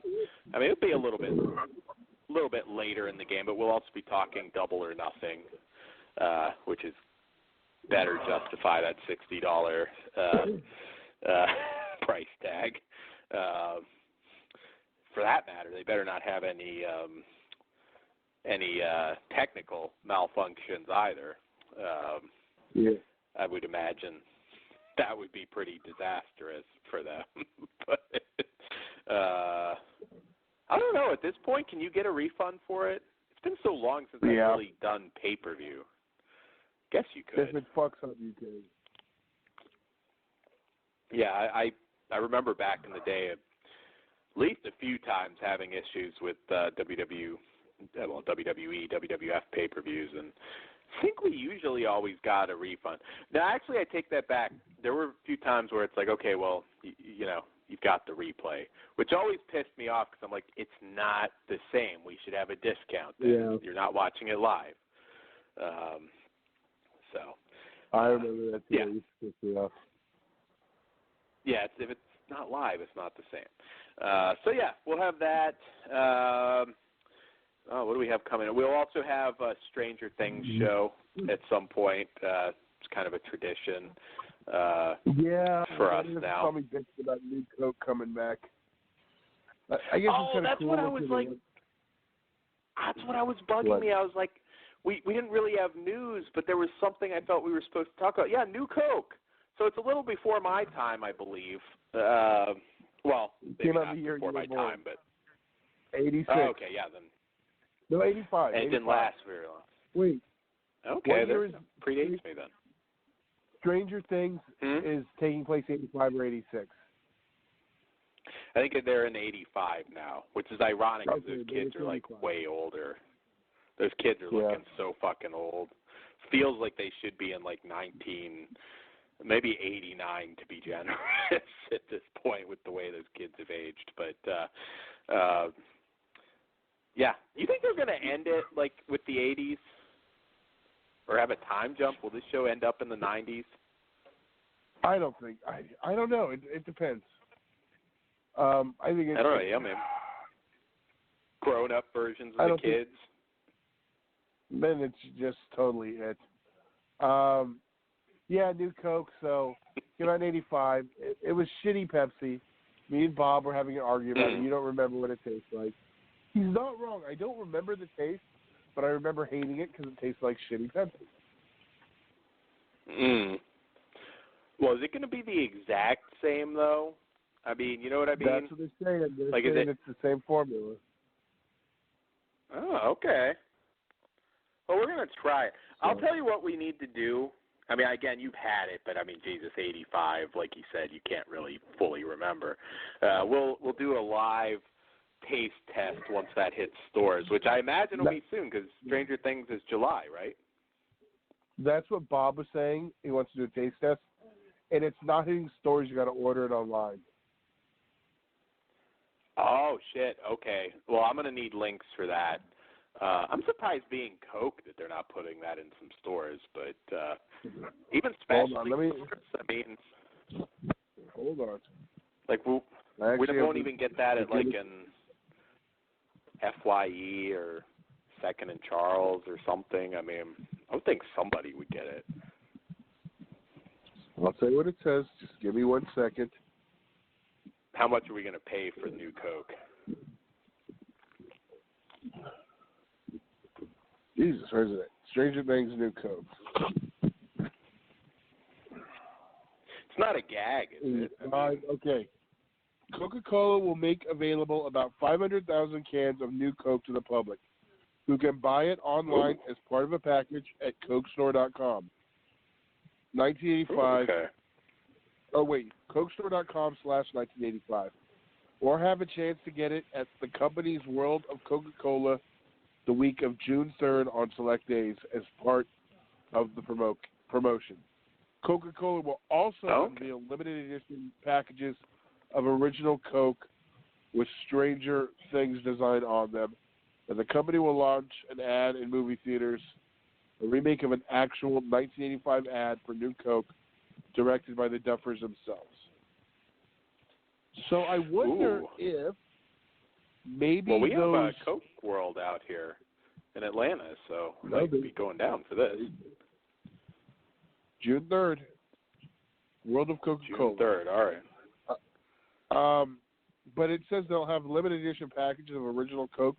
[SPEAKER 8] mean, it'll be a little bit later in the game, but we'll also be talking Double or Nothing, which is better justify that $60 price tag. For that matter, they better not have any technical malfunctions either. I would imagine that would be pretty disastrous for them. But I don't know. At this point, can you get a refund for it? It's been so long since I've really done pay-per-view. Guess you could.
[SPEAKER 9] If it fucks up, you could.
[SPEAKER 8] Yeah, I remember back in the day at least a few times having issues with WWE, WWF pay-per-views, and I think we usually always got a refund. Now, actually, I take that back. There were a few times where it's like, okay, well, you know, you've got the replay, which always pissed me off because I'm like, it's not the same. We should have a discount then.
[SPEAKER 9] Yeah.
[SPEAKER 8] You're not watching it live. So.
[SPEAKER 9] I remember that too.
[SPEAKER 8] Yeah.
[SPEAKER 9] It used to piss me off.
[SPEAKER 8] Yeah, if it's not live, it's not the same. So, yeah, we'll have that. What do we have coming? We'll also have a Stranger Things show at some point. It's kind of a tradition for us now.
[SPEAKER 9] Probably bitched about New Coke coming back. I guess it's kind of
[SPEAKER 8] that's
[SPEAKER 9] cool.
[SPEAKER 8] what I was like. That's what I was bugging me. I was like, we didn't really have news, but there was something I felt we were supposed to talk about. Yeah, New Coke. So it's a little before my time, I believe. Well, maybe not before my time, but
[SPEAKER 9] 86.
[SPEAKER 8] Oh, okay, yeah, then.
[SPEAKER 9] No, 85.
[SPEAKER 8] And it didn't last very long.
[SPEAKER 9] Wait.
[SPEAKER 8] Okay, that predates me then.
[SPEAKER 9] Stranger Things is taking place 85 or 86.
[SPEAKER 8] I think they're in 85 now, which is ironic because those kids are like
[SPEAKER 9] 85.
[SPEAKER 8] way older. Those kids are looking so fucking old. Feels like they should be in like maybe 89 to be generous at this point with the way those kids have aged. But yeah, you think they're going to end it like with the 80s or have a time jump? Will this show end up in the 90s?
[SPEAKER 9] I don't think. I don't know. It depends. I think it's,
[SPEAKER 8] I don't know. Yeah, man. Grown-up versions of the kids.
[SPEAKER 9] Then it's just totally it. Yeah, New Coke. So came out in 85. It was shitty Pepsi. Me and Bob were having an argument. And you don't remember what it tastes like. He's not wrong. I don't remember the taste, but I remember hating it because it tastes like shitty Pepsi.
[SPEAKER 8] Well, is it going to be the exact same, though? I mean, you know what I mean?
[SPEAKER 9] That's what they're saying. They're
[SPEAKER 8] like,
[SPEAKER 9] saying it's the same formula.
[SPEAKER 8] Oh, okay. Well, we're going to try it. I'll tell you what we need to do. I mean, again, you've had it, but I mean, Jesus, 85, like you said, you can't really fully remember. We'll do a live taste test once that hits stores, which I imagine will be soon because Stranger Things is July, right?
[SPEAKER 9] That's what Bob was saying. He wants to do a taste test, and it's not hitting stores. You got to order it online.
[SPEAKER 8] Oh shit! Okay. Well, I'm gonna need links for that. I'm surprised being Coke that they're not putting that in some stores, but even specialty stores. I mean,
[SPEAKER 9] hold on.
[SPEAKER 8] Like we won't even get that at like an FYE or Second and Charles or something. I mean, I would think somebody would get it.
[SPEAKER 9] I'll tell you what it says. Just give me 1 second.
[SPEAKER 8] How much are we going to pay for New Coke?
[SPEAKER 9] Jesus, where's it? Stranger Things New Coke.
[SPEAKER 8] It's not a gag, is it? I mean,
[SPEAKER 9] okay. Coca-Cola will make available about 500,000 cans of New Coke to the public, who can buy it online as part of a package at CokeStore.com. 1985.
[SPEAKER 8] Okay.
[SPEAKER 9] Oh, wait. CokeStore.com/1985. Or have a chance to get it at the company's World of Coca-Cola the week of June 3rd on select days as part of the promotion. Coca-Cola will also unveil limited edition packages of original Coke with Stranger Things design on them. And the company will launch an ad in movie theaters, a remake of an actual 1985 ad for New Coke directed by the Duffers themselves. So I wonder if maybe
[SPEAKER 8] we have a Coke World out here in Atlanta, so might be going down for this.
[SPEAKER 9] June 3rd. World of Coca-Cola.
[SPEAKER 8] June 3rd, all right.
[SPEAKER 9] But it says they'll have limited edition packages of original Coke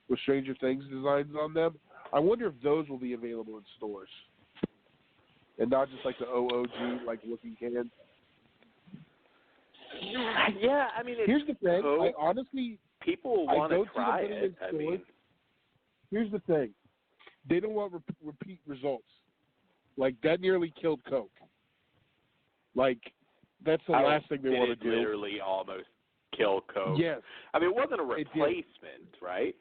[SPEAKER 9] with Stranger Things designs on them. I wonder if those will be available in stores. And not just like the OOG, like looking cans.
[SPEAKER 8] Yeah, I mean,
[SPEAKER 9] here's the thing.
[SPEAKER 8] Coke.
[SPEAKER 9] I honestly,
[SPEAKER 8] people want to try it.
[SPEAKER 9] I mean, here's the thing. They don't want repeat results. Like, that nearly killed Coke. Like, That's the last thing they want to do.
[SPEAKER 8] Literally almost kill Coke.
[SPEAKER 9] Yes.
[SPEAKER 8] I mean, it wasn't a replacement, right?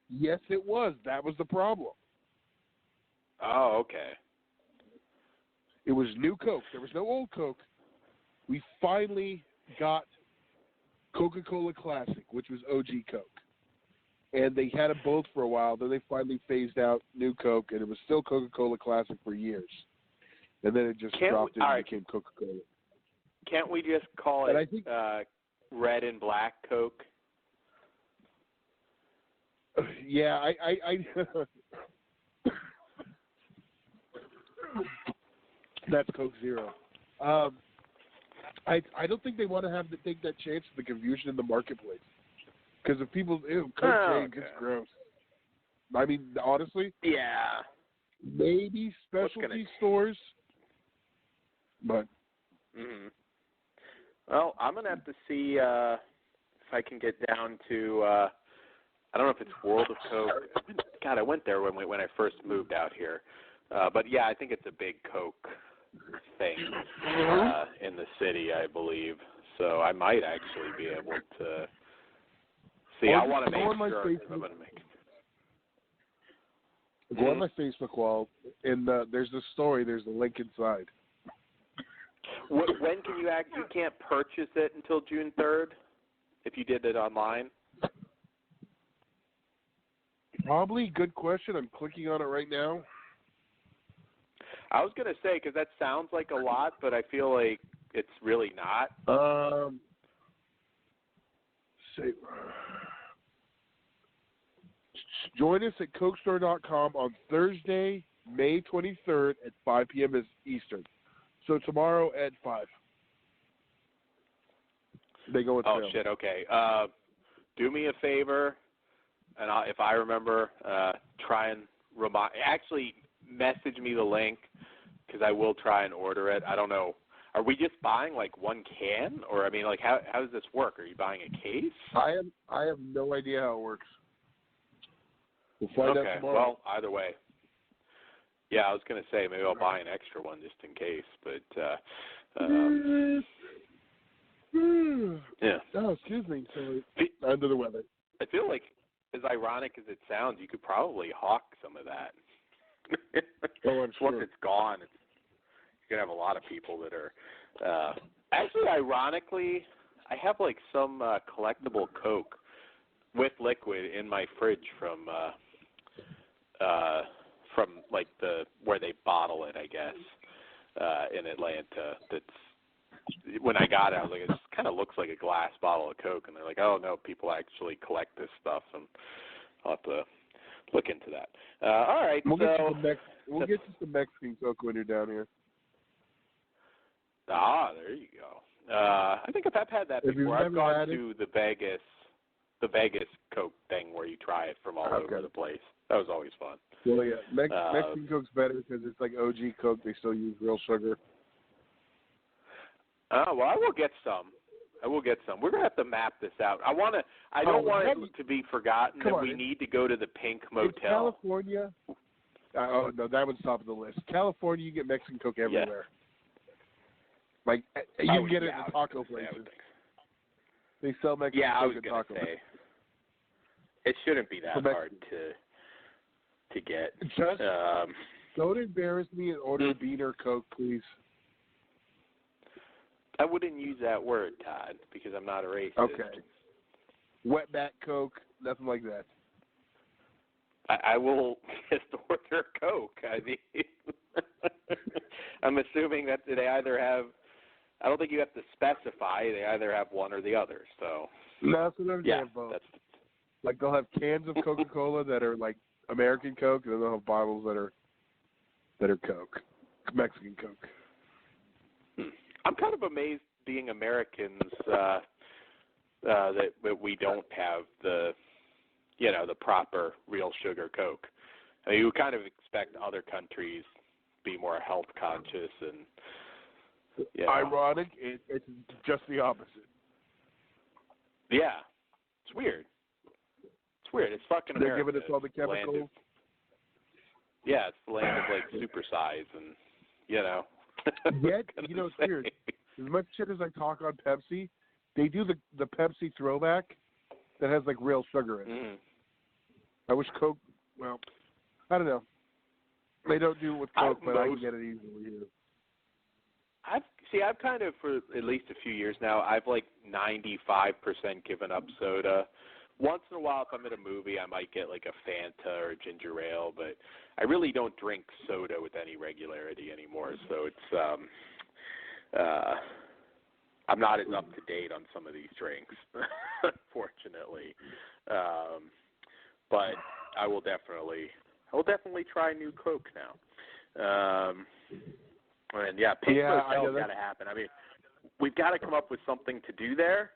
[SPEAKER 9] Yes, it was. That was the problem.
[SPEAKER 8] Oh, okay.
[SPEAKER 9] It was new Coke. There was no old Coke. We finally got Coca-Cola Classic, which was OG Coke. And they had them both for a while. Then they finally phased out new Coke, and it was still Coca-Cola Classic for years. And then it just dropped and became Coca-Cola.
[SPEAKER 8] Can't we just call it red and black Coke?
[SPEAKER 9] Yeah, I that's Coke Zero. I don't think they want to take that chance of the confusion in the marketplace. Because if people, Coke gets gross. I mean, honestly.
[SPEAKER 8] Yeah.
[SPEAKER 9] Maybe specialty stores. But.
[SPEAKER 8] Mm-hmm. Well, I'm going to have to see if I can get down to, I don't know if it's World of Coke. God, I went there when I first moved out here. But, yeah, I think it's a big Coke thing in the city, I believe. So I might actually be able to see. I want to make sure I'm going to make it.
[SPEAKER 9] Go on my Facebook wall, and there's the story. There's the link inside.
[SPEAKER 8] When can you you can't purchase it until June 3rd if you did it online?
[SPEAKER 9] Probably. Good question. I'm clicking on it right now.
[SPEAKER 8] I was going to say, because that sounds like a lot, but I feel like it's really not.
[SPEAKER 9] Join us at CokeStore.com on Thursday, May 23rd at 5 p.m. Eastern. So tomorrow at 5. They go with
[SPEAKER 8] Oh, shit, okay. Do me a favor, and if I remember, try and actually message me the link, because I will try and order it. I don't know. Are we just buying, like, one can? Or, I mean, like, how does this work? Are you buying a case?
[SPEAKER 9] I have no idea how it works. We'll find out tomorrow.
[SPEAKER 8] Well, either way. Yeah, I was going to say maybe I'll buy an extra one just in case, but yeah.
[SPEAKER 9] Oh, excuse me. Sorry. Under the weather.
[SPEAKER 8] I feel like, as ironic as it sounds, you could probably hawk some of that.
[SPEAKER 9] I'm sure.
[SPEAKER 8] Once it's gone, you're going to have a lot of people that are actually, ironically, I have like some collectible Coke with liquid in my fridge from like where they bottle it, I guess, in Atlanta. That's when I got it, I was like, it kind of looks like a glass bottle of Coke, and they're like, oh no, people actually collect this stuff, and I'll have to look into that. All right,
[SPEAKER 9] we'll get you some Mexican Coke when you're down here.
[SPEAKER 8] Ah, there you go. I think I've had that before. I've gone to the Vegas Coke thing where you try it from all over the place. That was always fun.
[SPEAKER 9] Well, yeah, Mexican Coke's better because it's like OG Coke. They still use real sugar.
[SPEAKER 8] Well, I will get some. We're gonna have to map this out. I don't want it to be forgotten that we need to go to the Pink Motel.
[SPEAKER 9] In California. Oh no, that one's top of the list. California, you get Mexican Coke everywhere.
[SPEAKER 8] Yeah.
[SPEAKER 9] Like you can get it in taco places. They sell Mexican Coke at taco.
[SPEAKER 8] Say, it shouldn't be that hard to get.
[SPEAKER 9] Just don't embarrass me and order bean or Coke, please.
[SPEAKER 8] I wouldn't use that word, Todd, because I'm not a racist.
[SPEAKER 9] Okay. Wetback Coke, nothing like that.
[SPEAKER 8] I will just order Coke. I mean, I'm assuming that they either have. I don't think you have to specify. They either have one or the other. So.
[SPEAKER 9] No, so they have both. Like they'll have cans of Coca-Cola that are like American Coke, and then they'll have bottles that are Coke, Mexican Coke.
[SPEAKER 8] I'm kind of amazed, being Americans, that we don't have the proper real sugar Coke. I mean, you kind of expect other countries to be more health conscious and.
[SPEAKER 9] Ironic, it's just the opposite.
[SPEAKER 8] Yeah, it's weird. It's fucking
[SPEAKER 9] They're
[SPEAKER 8] America.
[SPEAKER 9] giving us all the chemicals.
[SPEAKER 8] It's the land of like supersize and
[SPEAKER 9] Yet, it's weird. as much shit as I talk on Pepsi, they do the Pepsi throwback that has like real sugar in it.
[SPEAKER 8] Mm.
[SPEAKER 9] I wish Coke. Well, I don't know. They don't do it with Coke, but I can get it easily here.
[SPEAKER 8] I've kind of, for at least a few years now, I've like 95% given up soda. Once in a while, if I'm at a movie, I might get like a Fanta or a ginger ale, but I really don't drink soda with any regularity anymore. So it's, I'm not as up to date on some of these drinks, unfortunately. But I will definitely try new Coke now. And yeah, Pink Motel's got to happen. I mean, we've got to come up with something to do there.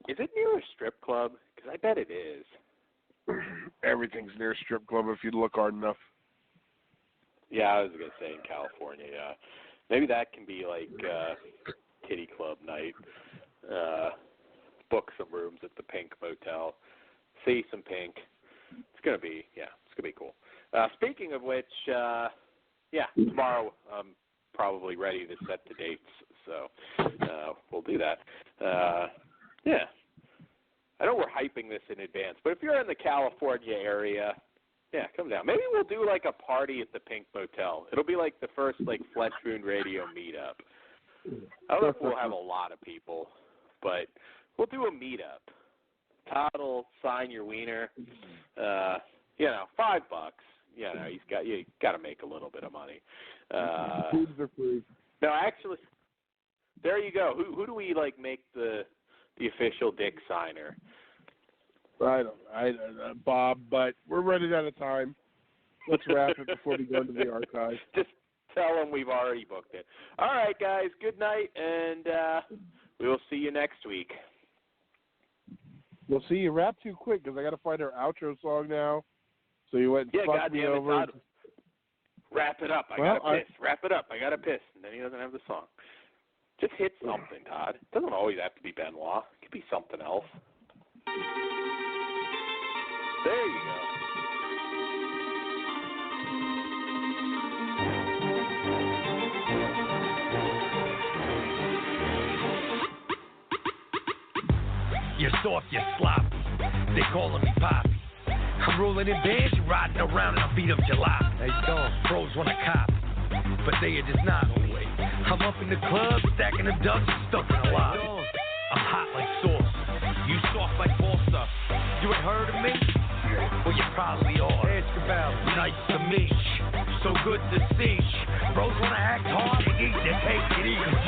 [SPEAKER 8] Is it near a strip club? Because I bet it is.
[SPEAKER 9] Everything's near a strip club if you look hard enough.
[SPEAKER 8] Yeah, I was going to say in California, yeah. Maybe that can be like kitty club night. Book some rooms at the Pink Motel. See some Pink. It's going to be cool. Speaking of which, tomorrow I'm probably ready to set the dates, so we'll do that. I know we're hyping this in advance, but if you're in the California area, come down. Maybe we'll do like a party at the Pink Motel. It'll be like the first like Flesh Wound Radio meetup. I don't know if we'll have a lot of people, but we'll do a meetup. Todd will sign your wiener. $5. You got to make a little bit of money.
[SPEAKER 9] Foods are free.
[SPEAKER 8] No, actually, there you go. Who do we like make the official dick signer?
[SPEAKER 9] I don't know, Bob, but we're running out of time. Let's wrap it before we go into the archive.
[SPEAKER 8] Just tell them we've already booked it. All right, guys. Good night, and we will see you next week.
[SPEAKER 9] We'll see you wrap too quick because I got to find our outro song now. So you went and fucked me over.
[SPEAKER 8] Todd. Wrap it up. I got to piss. Wrap it up. I got to piss. And then he doesn't have the song. Just hit something, Todd. It doesn't always have to be Benoit. It could be something else. There you go.
[SPEAKER 7] You're soft, you're sloppy. They calling me Poppy. I'm rolling in bands, you riding around in a beat up July. Hey, dog, bros wanna cop, but they are just not away. I'm up in the club, stacking the dubs, stuck in a lot. I'm hot like sauce, you soft like balsa. You ain't heard of me? Well, you probably are. Nice to meet you, so good to see you. Bros wanna act hard, they take it easy.